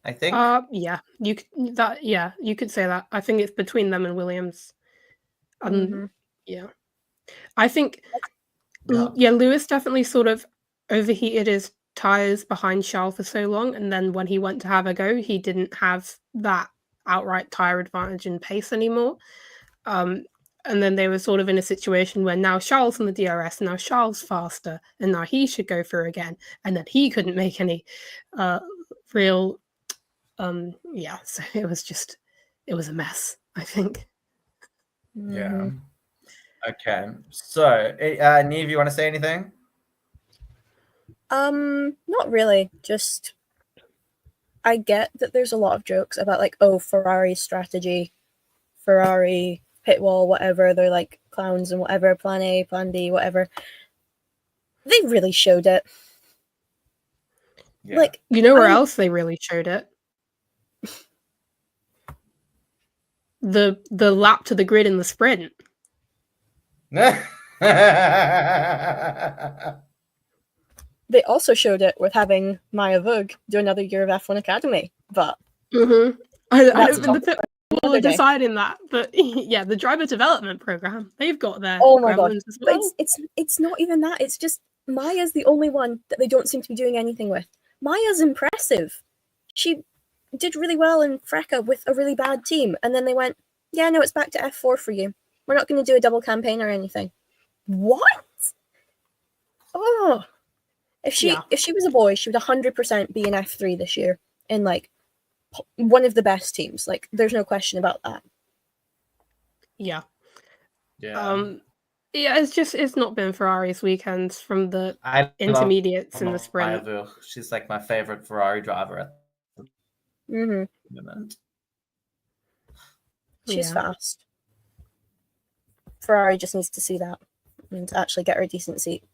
I think. Yeah, you could say that. I think it's between them and Williams. Yeah, I think Lewis definitely sort of overheated his tires behind Charles for so long, and then when he went to have a go, he didn't have that outright tire advantage and pace anymore. And then they were sort of in a situation where now Charles on the DRS, now Charles faster, and now he should go through again, and then he couldn't make any real. So it was a mess, I think. Yeah. Okay. So, Niamh, you want to say anything? Not really. Just, I get that there's a lot of jokes about like, oh, Ferrari strategy, Ferrari pit wall, whatever. They're like clowns and whatever, plan A, plan B, whatever. They really showed it. Yeah. Like, you know where else they really showed it? The lap to the grid in the sprint. They also showed it with having Maya Vug do another year of F1 Academy, but I don't think the pit wall are deciding that, but yeah, the driver development program, they've got their gremlins as well. But it's not even that. It's just Maya's the only one that they don't seem to be doing anything with. Maya's impressive. She did really well in Freca with a really bad team, and then they went, yeah, no, it's back to F4 for you. We're not going to do a double campaign or anything. What? Oh, if she was a boy, she would 100% be in F3 this year in like one of the best teams. Like, there's no question about that. Yeah. It's not been Ferrari's weekends from the intermediates in the sprint. She's like my favorite Ferrari driver at the moment. She's fast. Ferrari just needs to see that and actually get her a decent seat.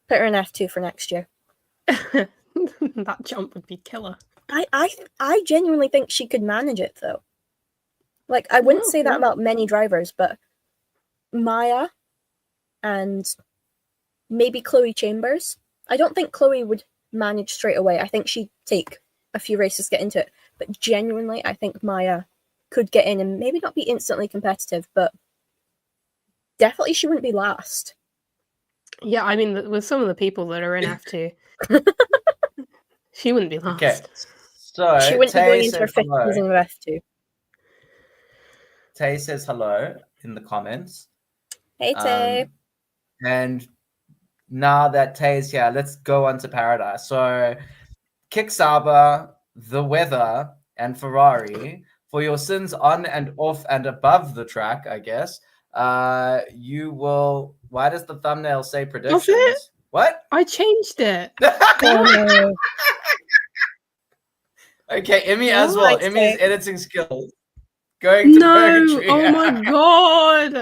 Put her in F2 for next year. That jump would be killer. I genuinely think she could manage it, though. Like, I wouldn't say that about many drivers, but Maya and maybe Chloe Chambers. I don't think Chloe would manage straight away. I think she'd take a few races to get into it. But genuinely, I think Maya could get in and maybe not be instantly competitive, but definitely she wouldn't be last. Yeah, I mean, with some of the people that are in F2, she wouldn't be last. Okay, so she wouldn't be going into her 5th season of F2. Tay says hello in the comments. Hey, Tay. And now that Tay is here, let's go on to Paradise. So, Kick Sauber, the weather, and Ferrari, for your sins on and off and above the track, I guess. You will. Why does the thumbnail say predictions? What? I changed it. Oh no. Okay, Immy as Oh, well. I'd Immy's say. editing skills. Going to No! purgatory. Oh my god!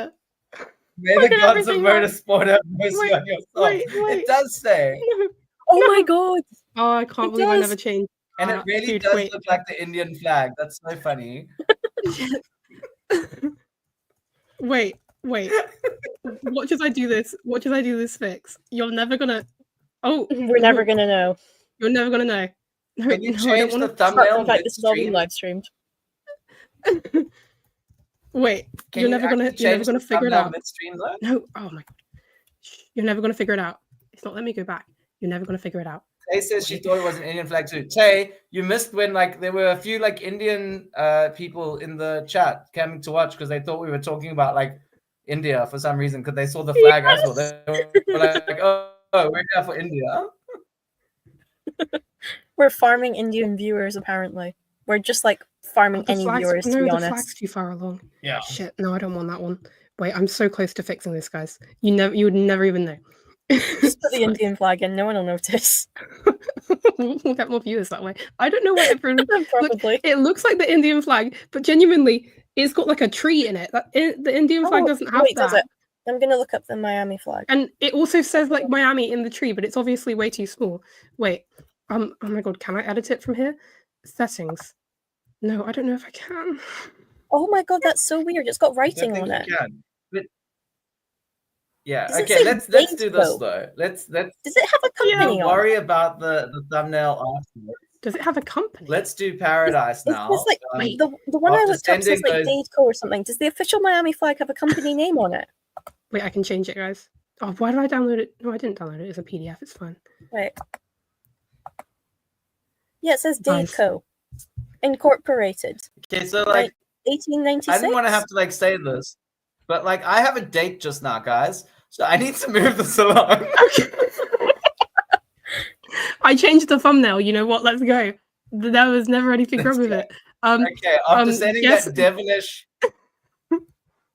May Why the did gods of everything like- motorsport have mercy Wait, on your soul. wait. It does say. Oh my god. Oh, I can't It believe I does. never changed. And it really Dude, does wait. look like the Indian flag. That's so funny. Wait. Watch as I do this. Watch as I do this fix. You're never gonna. Oh, We're never gonna know. You're never gonna know. No, Can you no, I don't change the want thumbnail In fact, this is all being midstream? live streamed. to. Wait, Can you're you never gonna. actually You're never change gonna the figure it thumbnail out. midstream though? No. Oh my. Shh, you're never gonna figure it out. It's not letting me go back. You're never gonna figure it out. Tay says she thought it was an Indian flag too. Tay, you missed when like there were a few like Indian people in the chat coming to watch because they thought we were talking about like India for some reason because they saw the flag as well. They were like, oh, we're here for India. We're farming Indian viewers, apparently. We're just like farming The any flag's, viewers, to no, be the honest. flag's too far along. Yeah. Shit, no, I don't want that one. Wait, I'm so close to fixing this, guys. You would never even know. Just put the Indian flag in, no one will notice. We'll get more viewers that way. I don't know why everyone. Probably. Look, it looks like the Indian flag, but genuinely, it's got like a tree in it. The Indian flag doesn't have wait, that. does it? I'm gonna look up the Miami flag. And it also says like Miami in the tree, but it's obviously way too small. Wait, oh my god, can I edit it from here? Settings. No, I don't know if I can. Oh my god, that's so weird. It's got I writing think on you it. can. But yeah, Does it okay, say let's date do this though? though. Let's Does it have a company on worry it? about the thumbnail afterwards. Does it have a company? Let's do Paradise Is now. this like Wait, the one I after looked up says sending like those- Dateco or something? Does the official Miami flag have a company name on it? Wait, I can change it, guys. Oh, why did I download it? No, I didn't download it. It's a PDF. It's fine. Wait. Yeah, it says Nice. Dateco. Incorporated. Okay, so like 1896. I didn't want to have to like say this, but like I have a date just now, guys. So I need to move this along. I changed the thumbnail. You know what? Let's go. There was never anything wrong with it. Okay, after sending yes. that devilish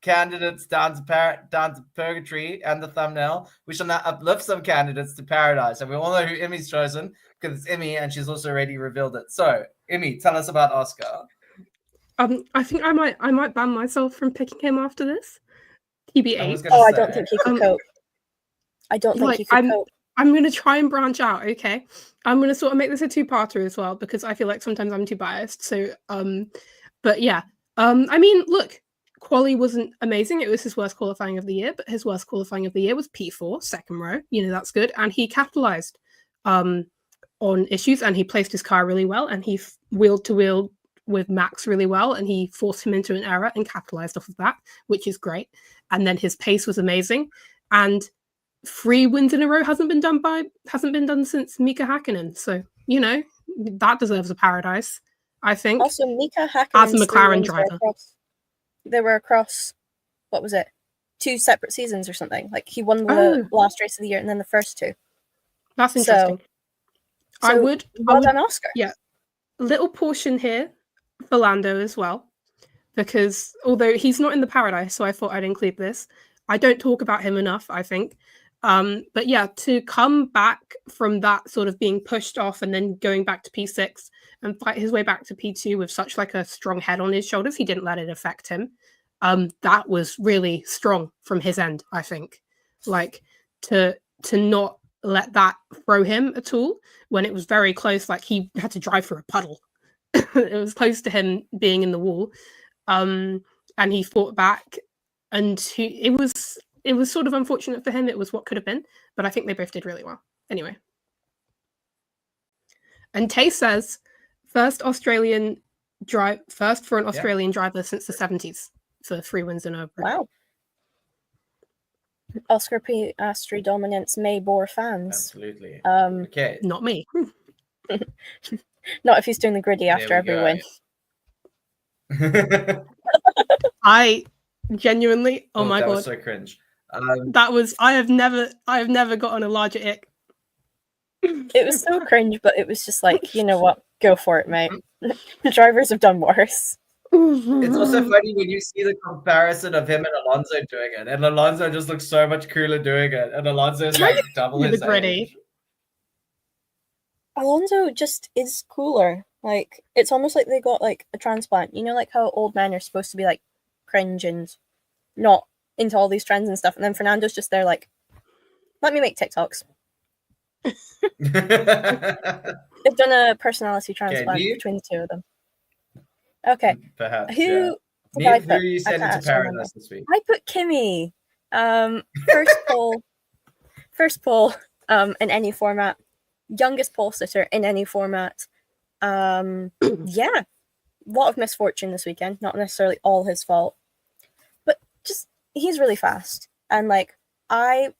candidates down to purgatory and the thumbnail, we shall now uplift some candidates to paradise. And we all know who Immy's chosen because it's Immy and she's also already revealed it. So, Immy, tell us about Oscar. I think I might ban myself from picking him after this. TBH. I don't think he could cope. I don't think he could cope. I'm going to try and branch out, okay? I'm going to sort of make this a two-parter as well because I feel like sometimes I'm too biased. So, but yeah. I mean, look, quali wasn't amazing. It was his worst qualifying of the year, but his worst qualifying of the year was P4, second row. You know, that's good. And he capitalized on issues and he placed his car really well and he wheeled to wheel with Max really well and he forced him into an error and capitalized off of that, which is great. And then his pace was amazing. And 3 wins in a row hasn't been done since Mika Hakkinen. So, you know, that deserves a paradise, I think. Also, Mika Hakkinen as a McLaren driver. They were across, what was it? 2 separate seasons or something. Like he won the last race of the year and then the first 2. That's interesting. I would done, Oscar. Yeah. A little portion here for Lando as well. Because although he's not in the paradise, so I thought I'd include this. I don't talk about him enough, I think. But yeah, to come back from that sort of being pushed off and then going back to P6 and fight his way back to P2 with such like a strong head on his shoulders, he didn't let it affect him. That was really strong from his end, I think. Like to not let that throw him at all when it was very close, like he had to drive through a puddle. It was close to him being in the wall. And he fought back and it was sort of unfortunate for him. It was what could have been, but I think they both did really well. Anyway. And Tay says, first for an Australian driver since the 70s for 3 wins in a row. Wow. Oscar Piastri dominance may bore fans. Absolutely. Okay. Not me. Not if he's doing the gritty after every win. I genuinely, oh my that god, was so cringe. I have never gotten a larger ick. It was so cringe, but it was just like, you know what, go for it, mate. The drivers have done worse. It's also funny when you see the comparison of him and Alonso doing it, and Alonso just looks so much cooler doing it, and Alonso is like double his age. Alonso just is cooler. Like, it's almost like they got like a transplant. You know, like how old men are supposed to be like cringe and not into all these trends and stuff, and then Fernando's just there like, let me make TikToks. They've done a personality transplant between the two of them. Okay. Perhaps. Who are you sending to paradise this week? I put Kimmy. First pole in any format. Youngest pole sitter in any format. Yeah. A lot of misfortune this weekend. Not necessarily all his fault. But just, he's really fast. And like, I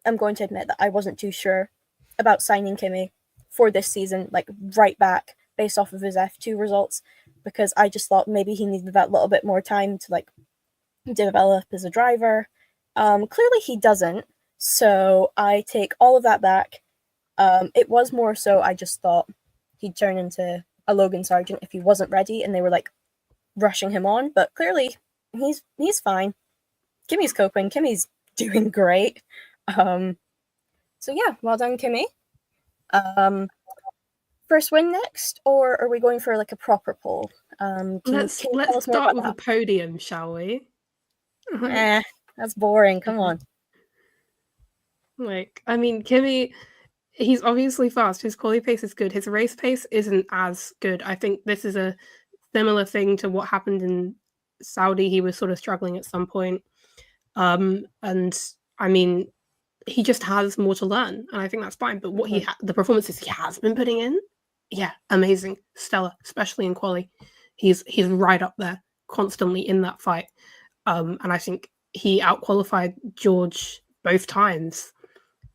am going to admit that I wasn't too sure about signing Kimmy for this season, like right back based off of his F2 results, because I just thought maybe he needed that little bit more time to like develop as a driver. Clearly he doesn't, so I take all of that back. It was more so I just thought he'd turn into a Logan Sargent if he wasn't ready and they were like rushing him on, but clearly he's fine. Kimmy's coping. Kimmy's doing great. So yeah, well done, Kimmy. First win next, or are we going for like a proper poll? Let's start with the podium, shall we? That's boring. Come on. Like, I mean, Kimmy, he's obviously fast. His quali pace is good. His race pace isn't as good. I think this is a similar thing to what happened in Saudi. He was sort of struggling at some point. And I mean, he just has more to learn, and I think that's fine. But what the performances he has been putting in, yeah, amazing, stellar, especially in quali. He's right up there, constantly in that fight. And I think he outqualified George both times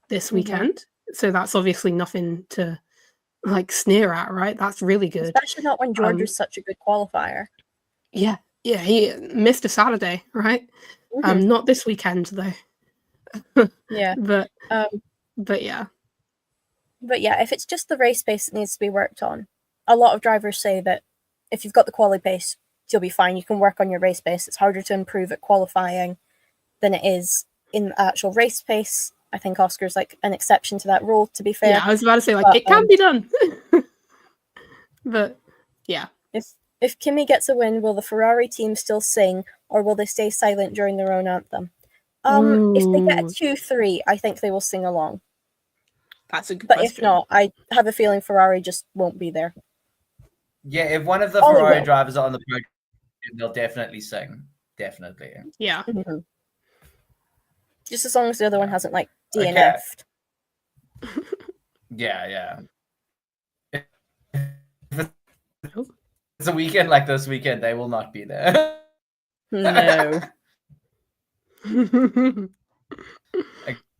this weekend. So that's obviously nothing to like sneer at, right? That's really good. Especially not when George was such a good qualifier. Yeah, he missed a Saturday, right? Not this weekend though. Yeah. But yeah. But yeah, if it's just the race pace that needs to be worked on, a lot of drivers say that if you've got the quali pace, you'll be fine. You can work on your race pace. It's harder to improve at qualifying than it is in the actual race pace. I think Oscar's like an exception to that rule, to be fair. Yeah, I was about to say, like, it can be done. But yeah. If Kimmy gets a win, will the Ferrari team still sing, or will they stay silent during their own anthem? If they get a 2-3, I think they will sing along. That's a good question. But if not, I have a feeling Ferrari just won't be there. Yeah, if one of the Ferrari drivers are on the podium, they'll definitely sing. Definitely. Yeah. Just as long as the other one hasn't like DNF'd. Okay. Yeah. If it's a weekend like this weekend, they will not be there. No.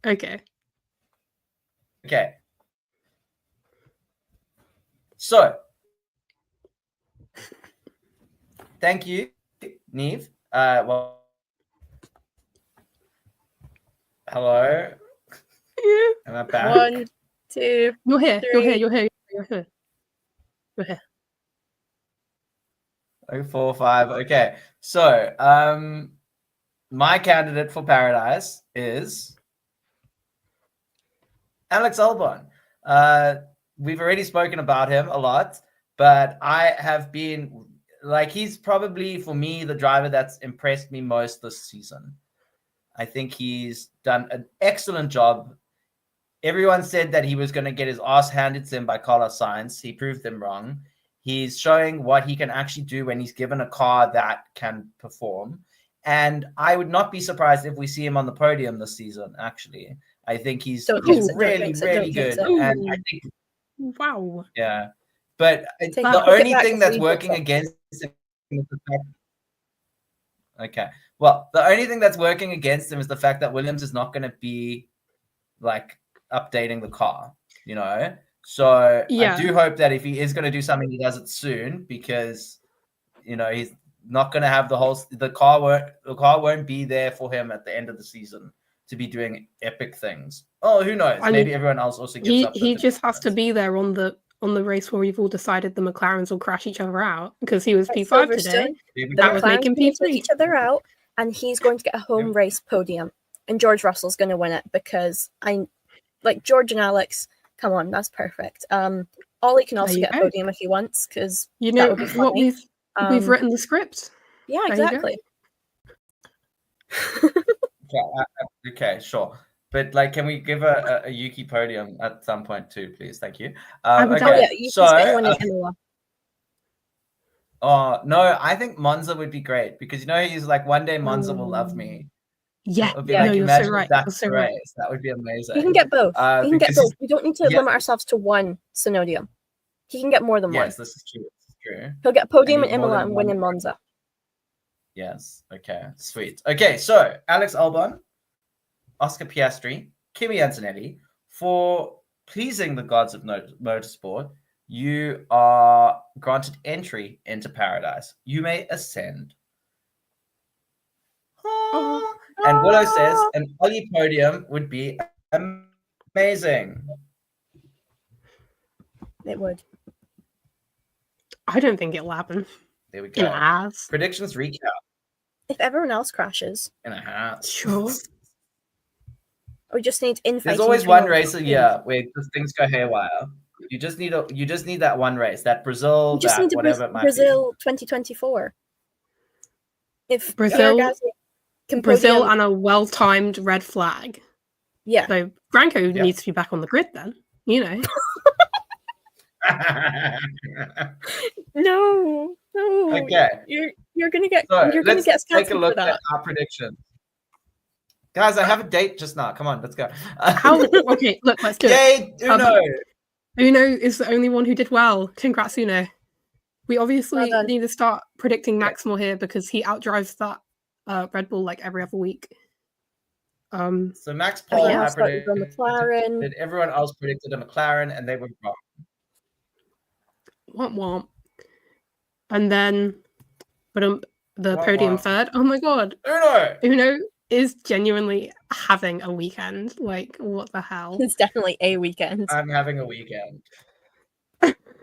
Okay. So, thank you, Niamh. Hello. Yeah. Am I back? 1, 2. You're here. 3. You're here. 4, 5. Okay. So, my candidate for Paradise is Alex Albon. We've already spoken about him a lot, but I have been like, he's probably for me the driver that's impressed me most this season. I think he's done an excellent job. Everyone said that he was going to get his ass handed to him by Carlos Sainz. He proved them wrong. He's showing what he can actually do when he's given a car that can perform. And I would not be surprised if we see him on the podium this season, actually. I think he's really, really good. And I think, wow. Yeah. But the only thing that's working against him is the fact. Okay. Well, the only thing that's working against him is the fact that Williams is not going to be like updating the car, you know? So I do hope that if he is going to do something, he does it soon, because, you know, he's not going to have the car won't be there for him at the end of the season to be doing epic things. Oh, who knows? Maybe everyone else also gives up. He just has to be there on the on the race where we've all decided the McLarens will crash each other out because he was At P5 today. Silverstone, Here we the go. That was McLarens making going to take P3. each other out, and he's going to get a home Yep. race podium, and George Russell's going to win it because George and Alex. Come on, that's perfect. Ollie can also you get a go. podium if he wants because You that know would be what funny. we've written the script. Yeah, There you go. exactly. Okay, sure. But like, can we give a Yuki podium at some point too, please? Thank you. I would Oh Okay, yeah, you so can get one in Imola. no, I think Monza would be great because he's like, one day Monza will love me. Yeah, It would be Yeah. like, no, you're imagine so if right. that's You're so the right. race. That would be amazing. He can get both. He can get because both. We don't need to yeah. limit ourselves to one synodium. He can get more than one. Yes, this is true. This is true. He'll get a podium in need more Imola than and win one. in Monza. Yes. Okay. Sweet. Okay. So Alex Albon, Oscar Piastri, Kimi Antonelli, for pleasing the gods of motorsport, you are granted entry into paradise. You may ascend. And Willow says an Ollie podium would be amazing. It would. I don't think it'll happen. There we In go. a house. Predictions recap. If everyone else crashes, In a house. Sure. we just need infighting. There's always between one all race the a teams. year where just things go haywire. You just need that one race, that Brazil, We just that need to whatever it might Brazil 2024. If Brazil- Pierre Gasly can Brazil podium, and a well-timed red flag. yeah, So Branko Yeah. needs to be back on the grid then. You know. no, Okay. you're gonna get So you're gonna let's get us take a cancelled look for at that. our predictions. Guys, I have a date just now. Come on, let's go. How? Okay, look, let's do it. Yay, Uno! Uno is the only one who did well. Congrats, Uno. We obviously Well done. need to start predicting Max more here because he outdrives that Red Bull like every other week. So Max Oh, Paul, yeah, I I'll start with the predicted. McLaren. Everyone else predicted a McLaren, and they were wrong. Womp womp. And then, the Womp podium womp. third. Oh my god, Uno! Uno is genuinely having a weekend. Like, what the hell? It's definitely a weekend. I'm having a weekend.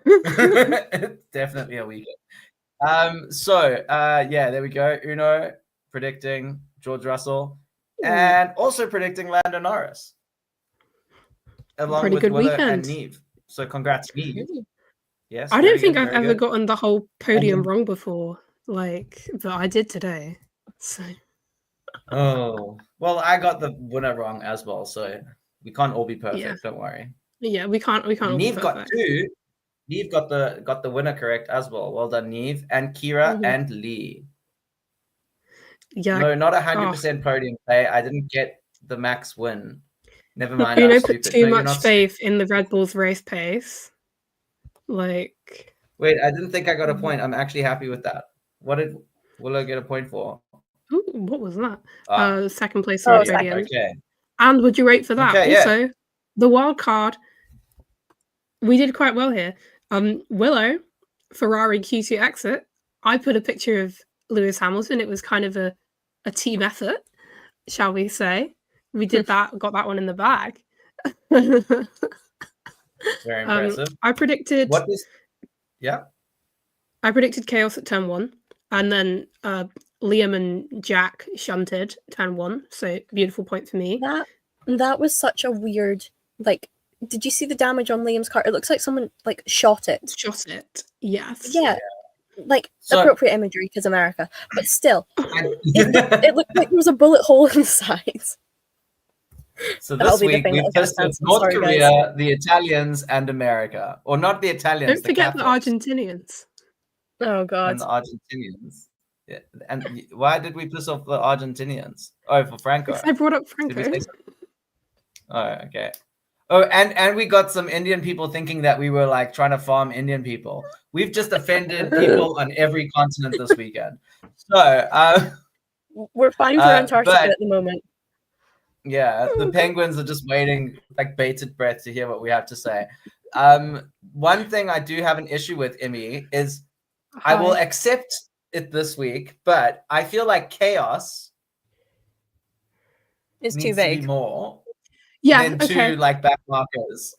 It's definitely a weekend. Yeah, there we go. Uno predicting George Russell and also predicting Lando Norris. Along Pretty with good Willow weekend. and Niamh. So congrats, Niamh. Yes. I very don't think good, I've very ever good. gotten the whole podium then- wrong before. Like, but I did today. So Oh. Well, I got the winner wrong as well, so we can't all be perfect, Yeah. don't worry. yeah, we can't all be Niamh got perfect. two. Niamh got the winner correct as well. Well done, Niamh. And Kira Mhm. and Lee. Yeah, No, not 100% podium play. I didn't get the max win. Never mind. Uno I'm put stupid. too No, you're much not faith in the Red Bull's race pace. Like, Wait, I didn't think I got a point. I'm actually happy with that. What did Willow get a point for? ooh, what was that? Ah, Second place Oh, on the second. podium. okay. And would you rate for that? Okay, yeah. Also, the wild card. We did quite well here. Willow, Ferrari Q2 exit. I put a picture of Lewis Hamilton. It was kind of a team effort, shall we say. We did that, got that one in the bag. Very impressive. I predicted What is? Yeah. I predicted chaos at turn 1, and then Liam and Jack shunted turn 1, so beautiful point for me. That was such a weird, like, did you see the damage on Liam's car? It looks like someone like shot it. Shot it, yes. Yeah. Like So- appropriate imagery because America, but still, I- it looked like there was a bullet hole in the side. So That'll this be the week thing we that'll get us tested cancelled. North Sorry, Korea, the Italians, and America, or not the Italians. Don't forget the Catholics Argentinians. Oh god. and the Argentinians. Yeah. And why did we piss off the Argentinians? Oh, for Franco. Because I brought up Did we Franco. say so? Oh, okay. Oh, and we got some Indian people thinking that we were like trying to farm Indian people. We've just offended people on every continent this weekend. So, We're fine for Antarctica but- at the moment. yeah, the penguins are just waiting like bated breath to hear what we have to say. One thing I do have an issue with, Immy, is I will Hi. accept it this week, but I feel like chaos It's needs too to be vague. more Yeah, than okay. two like back markers.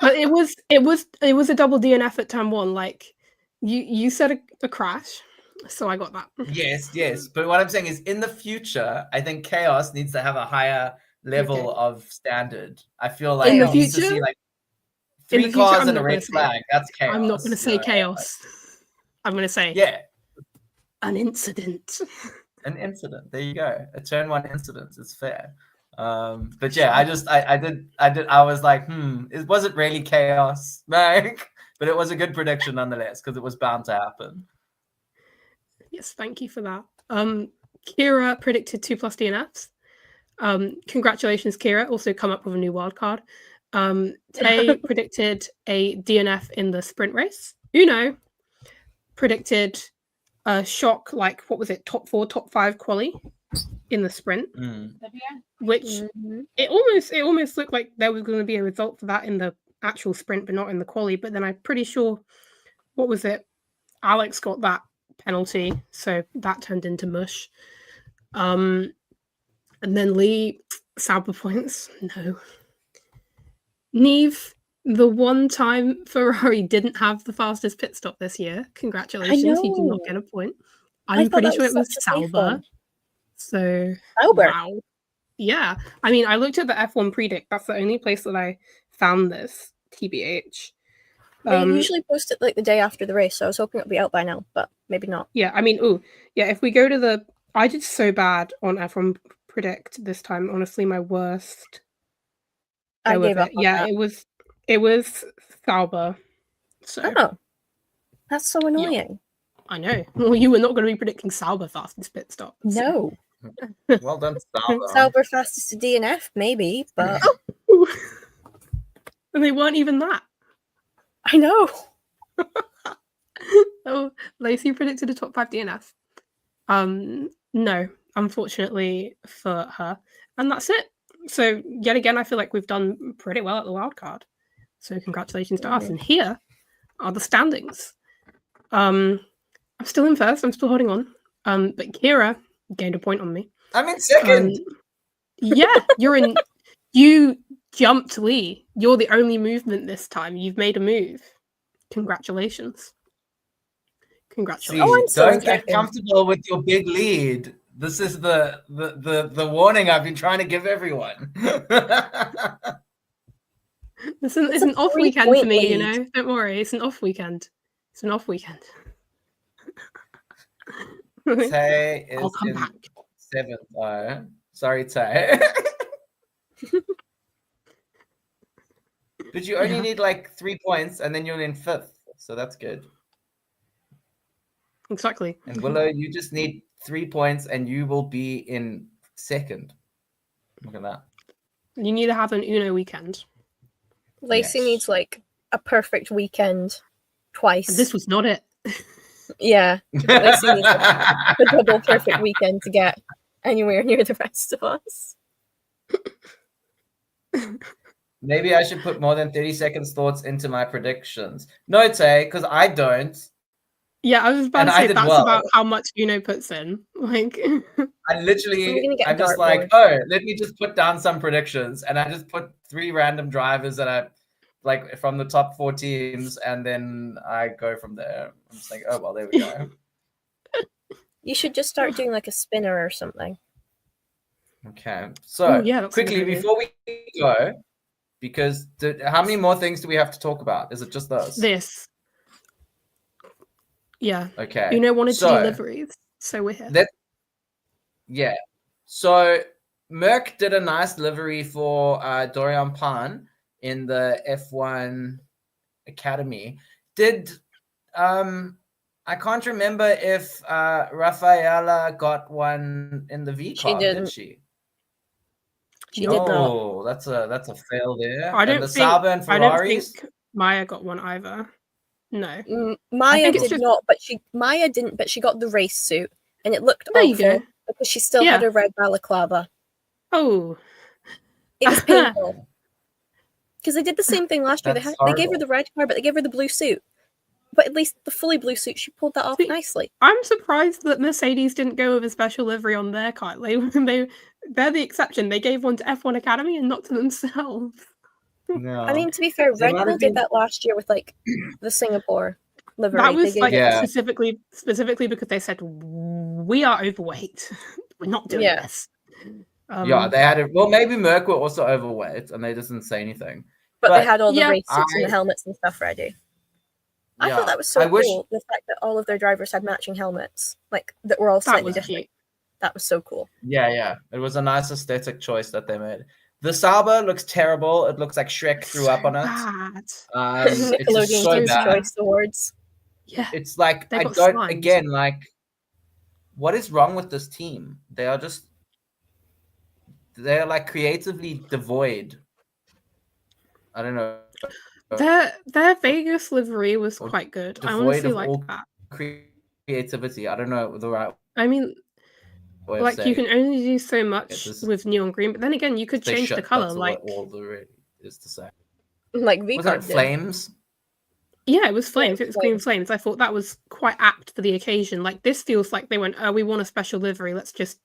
But it was a double DNF at turn 1. Like you said a crash, so I got that. Yes. But what I'm saying is, in the future, I think chaos needs to have a higher level of standard. I feel like In the it needs to future? see like In 3 the future, cars I'm and a not red gonna say flag. That's chaos. I'm not going to say chaos. I'm going to say an incident. An incident. There you go. A turn 1 incident is fair. But yeah, I was like, it wasn't really chaos, like, but it was a good prediction nonetheless because it was bound to happen. Yes, thank you for that. Kira predicted 2+ DNFs. Congratulations, Kira. Also come up with a new wild card. Tay predicted a DNF in the sprint race. Uno predicted a shock, like, what was it, top 4, top 5 quali in the sprint, which it almost looked like there was going to be a result for that in the actual sprint, but not in the quali. But then I'm pretty sure, what was it? Alex got that penalty, so that turned into mush. And then Lee, Sauber points, no. Niamh, the one time Ferrari didn't have the fastest pit stop this year. Congratulations, you did not get a point. I'm pretty sure it was Sauber. So, wow. Yeah. I mean, I looked at the F1 predict. That's the only place that I found this, TBH. They usually post it like the day after the race, so I was hoping it would be out by now, but maybe not. Yeah, I mean, if we go to I did so bad on F1 predict this time. Honestly, my worst. I gave up. Yeah, that. It was Sauber. So. That's so annoying. Yeah. I know. Well, you were not going to be predicting Sauber fastest pit stop. So. No. Well done, Sauber. Sauber fastest to DNF, maybe, but and they weren't even that. I know. Oh, Lacey predicted a top 5 DNF. No, unfortunately for her. And that's it. So yet again, I feel like we've done pretty well at the wild card. So congratulations to us. And here are the standings. I'm still in first. I'm still holding on. But Kira gained a point on me. I'm in second. Yeah, you're in. You jumped Lee. You're the only movement this time. You've made a move. Congratulations. See, don't get comfortable with your big lead. This is the warning I've been trying to give everyone. It's an off weekend for me, you know. Don't worry, it's an off weekend. It's an off weekend. Tay is in back. 7th. Sorry, Tay. But you only need like 3 points, and then you're in 5th, so that's good. Exactly. And Willow, you just need 3 points, and you will be in 2nd. Look at that. You need to have an Uno weekend. Lacey needs like a perfect weekend twice. And this was not it. Yeah. Lacey needs a double perfect weekend to get anywhere near the rest of us. Maybe I should put more than 30 seconds thoughts into my predictions. No, Tay, because I don't. Yeah, I was about to say that's about how much Uno puts in. Like, I'm just like, let me just put down some predictions, and I just put 3 random drivers that I like from the top 4 teams, and then I go from there. I'm just like, oh well, there we go. You should just start doing like a spinner or something. Okay, so quickly before we go, because how many more things do we have to talk about? Is it just those? This. Yeah. Okay. Uno wanted to do liveries, so we're here. Yeah. So Merck did a nice livery for Dorian Pan in the F1 Academy. Did I can't remember if Rafaela got one in the V car, did she? She did not. Oh, that's a fail there. I don't think Maya got one either. No. Maya did not, but Maya didn't, but she got the race suit, and it looked awful because she still had a red balaclava. Oh. It was painful. Because they did the same thing last year. They gave her the red car, but they gave her the blue suit. But at least the fully blue suit, she pulled that off nicely. I'm surprised that Mercedes didn't go with a special livery on their car. They're the exception. They gave one to F1 Academy and not to themselves. No. I mean, to be fair, There Red might Bull have did been- that last year with like the Singapore livery. That They was gave like it- Yeah. specifically because they said we are overweight. We're not doing Yeah. this. Yeah, they had it. Well, maybe Merck were also overweight, and they just didn't say anything. but they had all the yeah, race suits and the helmets and stuff ready. I thought that was so cool. The fact that all of their drivers had matching helmets, like that were all that slightly was different. cute. That was so cool. Yeah. It was a nice aesthetic choice that they made. The Sauber looks terrible. It looks like Shrek threw up on it. Bad. It's just Nickelodeon's so Kids' bad. Choice Awards. Yeah, It's like they I got don't. slimed. Again, like, what is wrong with this team? They're like creatively devoid. I don't know. Their Vegas livery was quite good. I Devoid honestly of like all that. creativity. I don't know the right I mean, way of like you saying can only do so much this- with neon green, but then again, you could they change the shut- color. that's Like all there really is to say. Like Was V-Carb it did. flames? yeah, it was flames. Yeah, It was green flames. I thought that was quite apt for the occasion. Like this feels like they went, oh, we want a special livery. Let's just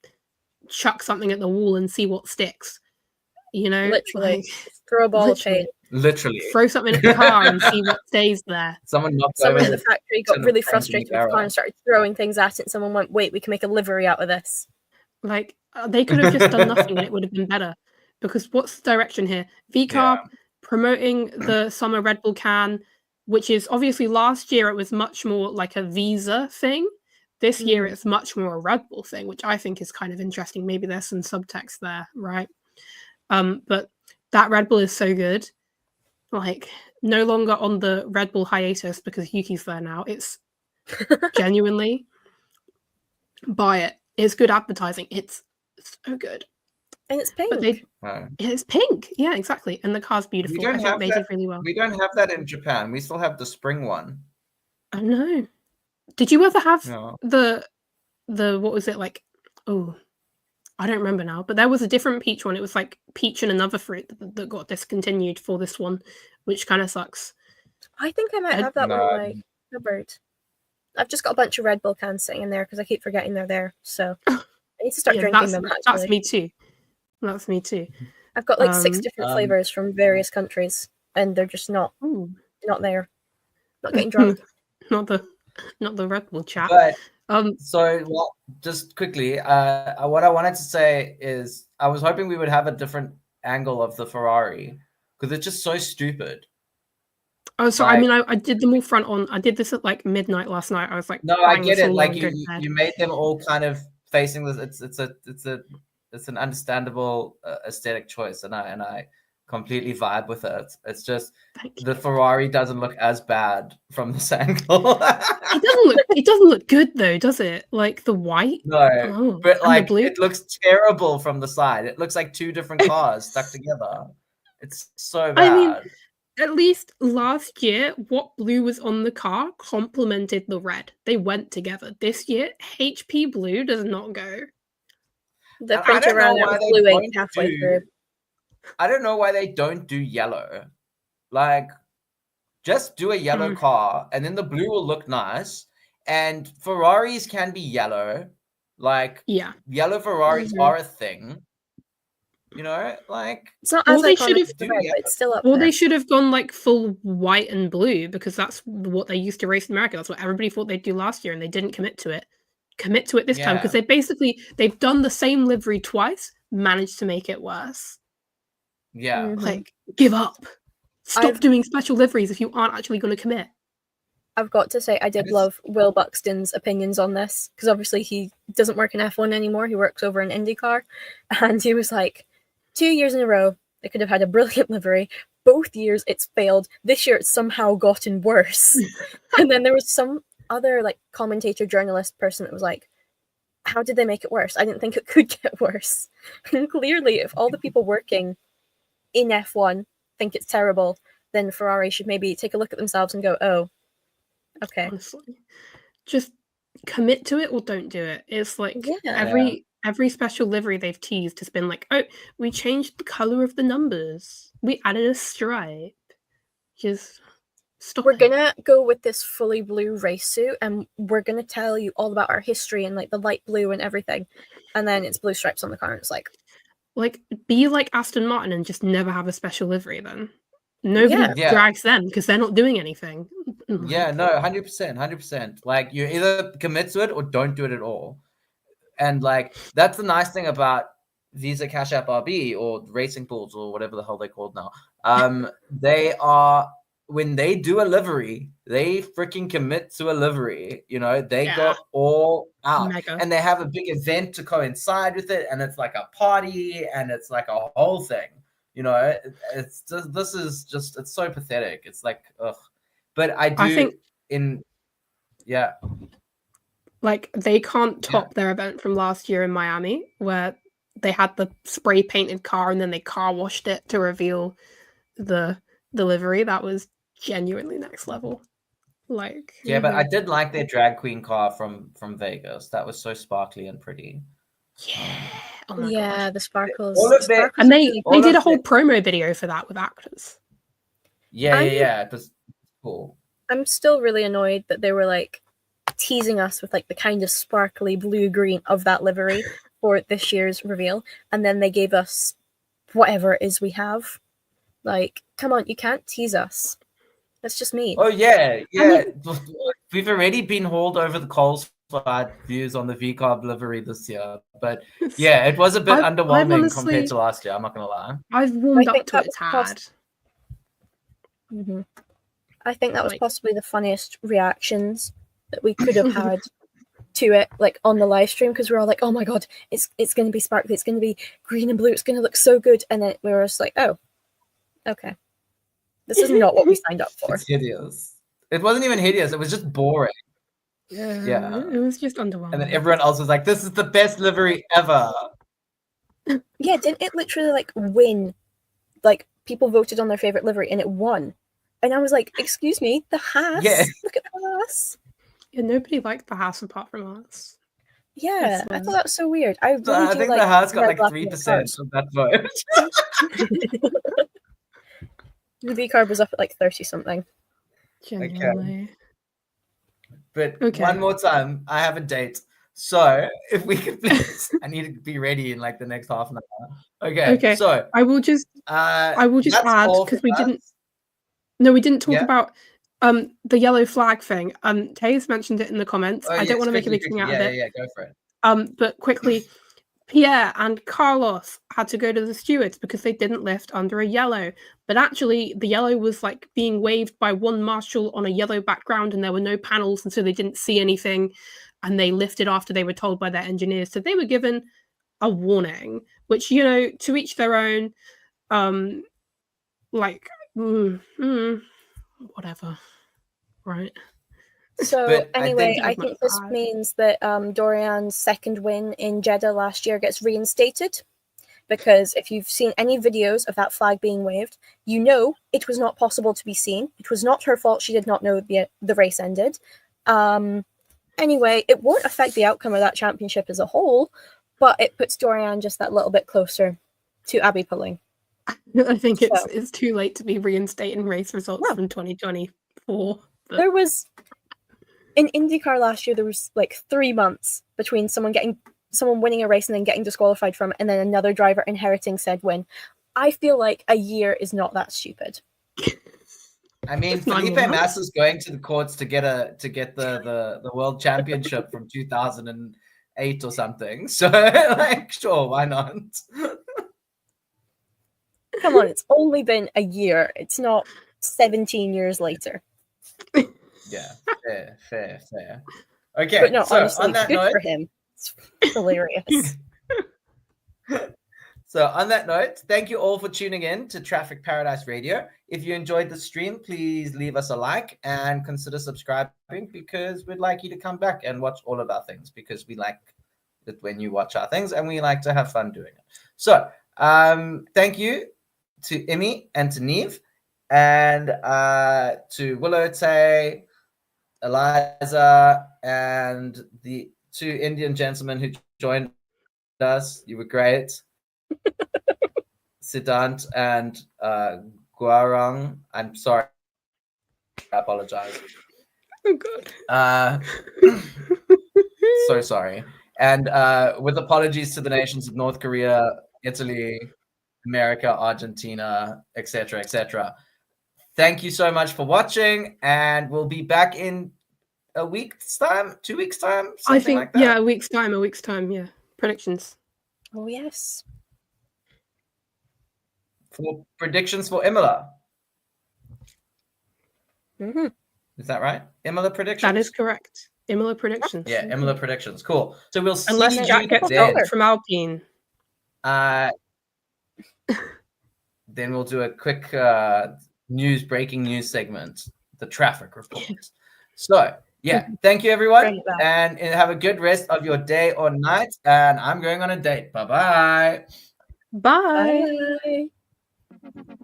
chuck something at the wall and see what sticks. You know, Literally. like, Just throw a ball of paint. Literally. throw something at the car and see what stays there. Someone knocked Someone over at the factory got and really framed frustrated the with the car arrow. and started throwing things at it. And someone went, wait, we can make a livery out of this. Like they could have just done nothing and it would have been better. Because what's the direction here? VCarb promoting the summer Red Bull can, which is obviously last year it was much more like a Visa thing. This year it's much more a Red Bull thing, which I think is kind of interesting. Maybe there's some subtext there, right? But that Red Bull is so good. Like no longer on the Red Bull hiatus because Yuki's there now. It's genuinely buy it. It's good advertising. It's so good. And it's pink. But it's pink. Yeah, exactly. And the car's beautiful. I think they did really well. We don't have that in Japan. We still have the spring one. Oh no. Did you ever have No. the what was it like? Oh, I don't remember now. But there was a different peach one. It was like peach and another fruit that got discontinued for this one, which kind of sucks. I think I might have that one in my cupboard. I've just got a bunch of Red Bull cans sitting in there because I keep forgetting they're there. So I need to start drinking them. Actually. That's me too. That's me too. I've got like 6 different flavors from various countries, and they're just not there. Not getting drunk. not the Red Bull chat. But, so just quickly, what I wanted to say is I was hoping we would have a different angle of the Ferrari because it's just so stupid. Oh, so I mean, I did them all front on. I did this at like midnight last night. I was like, no, I get it. Like you made them all kind of facing this. It's an understandable aesthetic choice, and I completely vibe with it. It's just the Ferrari doesn't look as bad from this angle. It doesn't look good though, does it? Like the white. No, but like it looks terrible from the side. It looks like 2 different cars stuck together. It's so bad. I mean, at least last year, what blue was on the car complemented the red. They went together. This year, HP blue does not go. The printer ran out of blue ink halfway through. I don't know why they don't do yellow. Like, just do a yellow car, and then the blue will look nice. And Ferraris can be yellow. Like, yellow Ferraris are a thing. You know, like it's not as iconic as the red, but it's still up there. They should have gone like full white and blue because that's what they used to race in America. That's what everybody thought they'd do last year, and they didn't commit to it. Commit to it this time because they've done the same livery twice, managed to make it worse. Yeah, like give up. Stop doing special liveries if you aren't actually going to commit. I've got to say, I did love Will Buxton's opinions on this because obviously he doesn't work in F1 anymore. He works over in IndyCar, and he was like, 2 years in a row, they could have had a brilliant livery. Both years it's failed. This year it's somehow gotten worse. And then there was some other like commentator, journalist person that was like, how did they make it worse? I didn't think it could get worse. And clearly, if all the people working in F1 think it's terrible, then Ferrari should maybe take a look at themselves and go, oh, okay. Honestly, just commit to it or don't do it. It's like every special livery they've teased has been like, oh, we changed the color of the numbers. We added a stripe. Just stop. We're gonna go with this fully blue race suit, and we're gonna tell you all about our history and like the light blue and everything. And then it's blue stripes on the car, and it's like be like Aston Martin and just never have a special livery then. Nobody Yeah. drags them because they're not doing anything. Yeah, no, 100%. Like, you either commit to it or don't do it at all. And like, that's the nice thing about Visa Cash App RB or racing pools or whatever the hell they're called now. They are, when they do a livery, they freaking commit to a livery. You know, they go all out. Mega. And they have a big event to coincide with it, and it's like a party, and it's like a whole thing. You know, it's just, this is just, it's so pathetic. It's like, ugh. But I think like, they can't top their event from last year in Miami, where they had the spray painted car and then they car washed it to reveal the livery. That was genuinely next level. Like, but I did like their drag queen car from Vegas. That was so sparkly and pretty. Yeah. Oh my god. The sparkles. All of their, And they did a whole promo video for that with actors. Yeah. It was cool. I'm still really annoyed that they were like teasing us with like the kind of sparkly blue-green of that livery for this year's reveal, and then they gave us whatever it is we have. Like, come on, you can't tease us. That's just mean. Oh yeah. I mean, we've already been hauled over the coals for our views on the V-Carb livery this year, but yeah, it was a bit underwhelming honestly, compared to last year. I'm not gonna lie. I've warmed up to its had. I think that was possibly the funniest reactions that we could have had to it, like on the live stream, because we were all like, "Oh my god, it's going to be sparkly, it's going to be green and blue, it's going to look so good," and then we were just like, "Oh, okay, this is not what we signed up for." It's hideous. It wasn't even hideous; it was just boring. Yeah, it was just underwhelming. And then everyone else was like, "This is the best livery ever." Yeah, didn't it literally like win? Like, people voted on their favorite livery, and it won. And I was like, "Excuse me, the Haas? Yeah. Look at the Haas." Yeah, nobody liked the Haas apart from us. Yeah, I thought that was so weird. I think the Haas got like 3% of that vote. The V-Carb was up at like 30-something. Genuinely. But one more time, I have a date. So if we could please, I need to be ready in like the next half an hour. Okay. So I will just add, because we didn't talk about the yellow flag thing. Taze mentioned it in the comments. I don't want to make a big thing out of it. Yeah, go for it. But quickly, Pierre and Carlos had to go to the stewards because they didn't lift under a yellow. But actually, the yellow was like being waved by one marshal on a yellow background, and there were no panels, and so they didn't see anything. And they lifted after they were told by their engineers. So they were given a warning, which, you know, to each their own. Whatever, right? So anyway, I think this means that Dorian's second win in Jeddah last year gets reinstated, because if you've seen any videos of that flag being waved, you know it was not possible to be seen. It was not her fault. She did not know the race ended. Anyway, it won't affect the outcome of that championship as a whole, but it puts Dorian just that little bit closer to Abby pulling. I think it's too late to be reinstating race results from 2024. But... There was in IndyCar last year, there was like 3 months between someone winning a race and then getting disqualified from it, and then another driver inheriting said win. I feel like a year is not that stupid. I mean, Felipe Massa's going to the courts to get the world championship from 2008 or something. So, like, sure, why not? Come on, it's only been a year. It's not 17 years later. Yeah, fair. Okay, but no, so honestly, on that good note, for him. It's hilarious. So on that note, thank you all for tuning in to Traffic Paradise Radio. If you enjoyed the stream, please leave us a like and consider subscribing, because we'd like you to come back and watch all of our things, because we like it when you watch our things and we like to have fun doing it. So thank you to Immy and to Niamh, and to Willow, Tay, Eliza, and the 2 Indian gentlemen who joined us. You were great. Siddhant and Guarang. I'm sorry. I apologize. Oh, God. So sorry. And with apologies to the nations of North Korea, Italy, America, Argentina, etc., etc. thank you so much for watching, and we'll be back in a week's time, 2 weeks' time, something I think, like that. yeah, a week's time, yeah. Predictions. Oh, yes. For predictions for Imola. Mm-hmm. Is that right? Imola predictions? That is correct. Imola predictions. Yeah, Imola predictions. Cool. So we'll see Unless you Jack gets then. dropped from Alpine. Then we'll do a quick breaking news segment, the traffic report. So, yeah, thank you, everyone. And have a good rest of your day or night. And I'm going on a date. Bye-bye. Bye. Bye.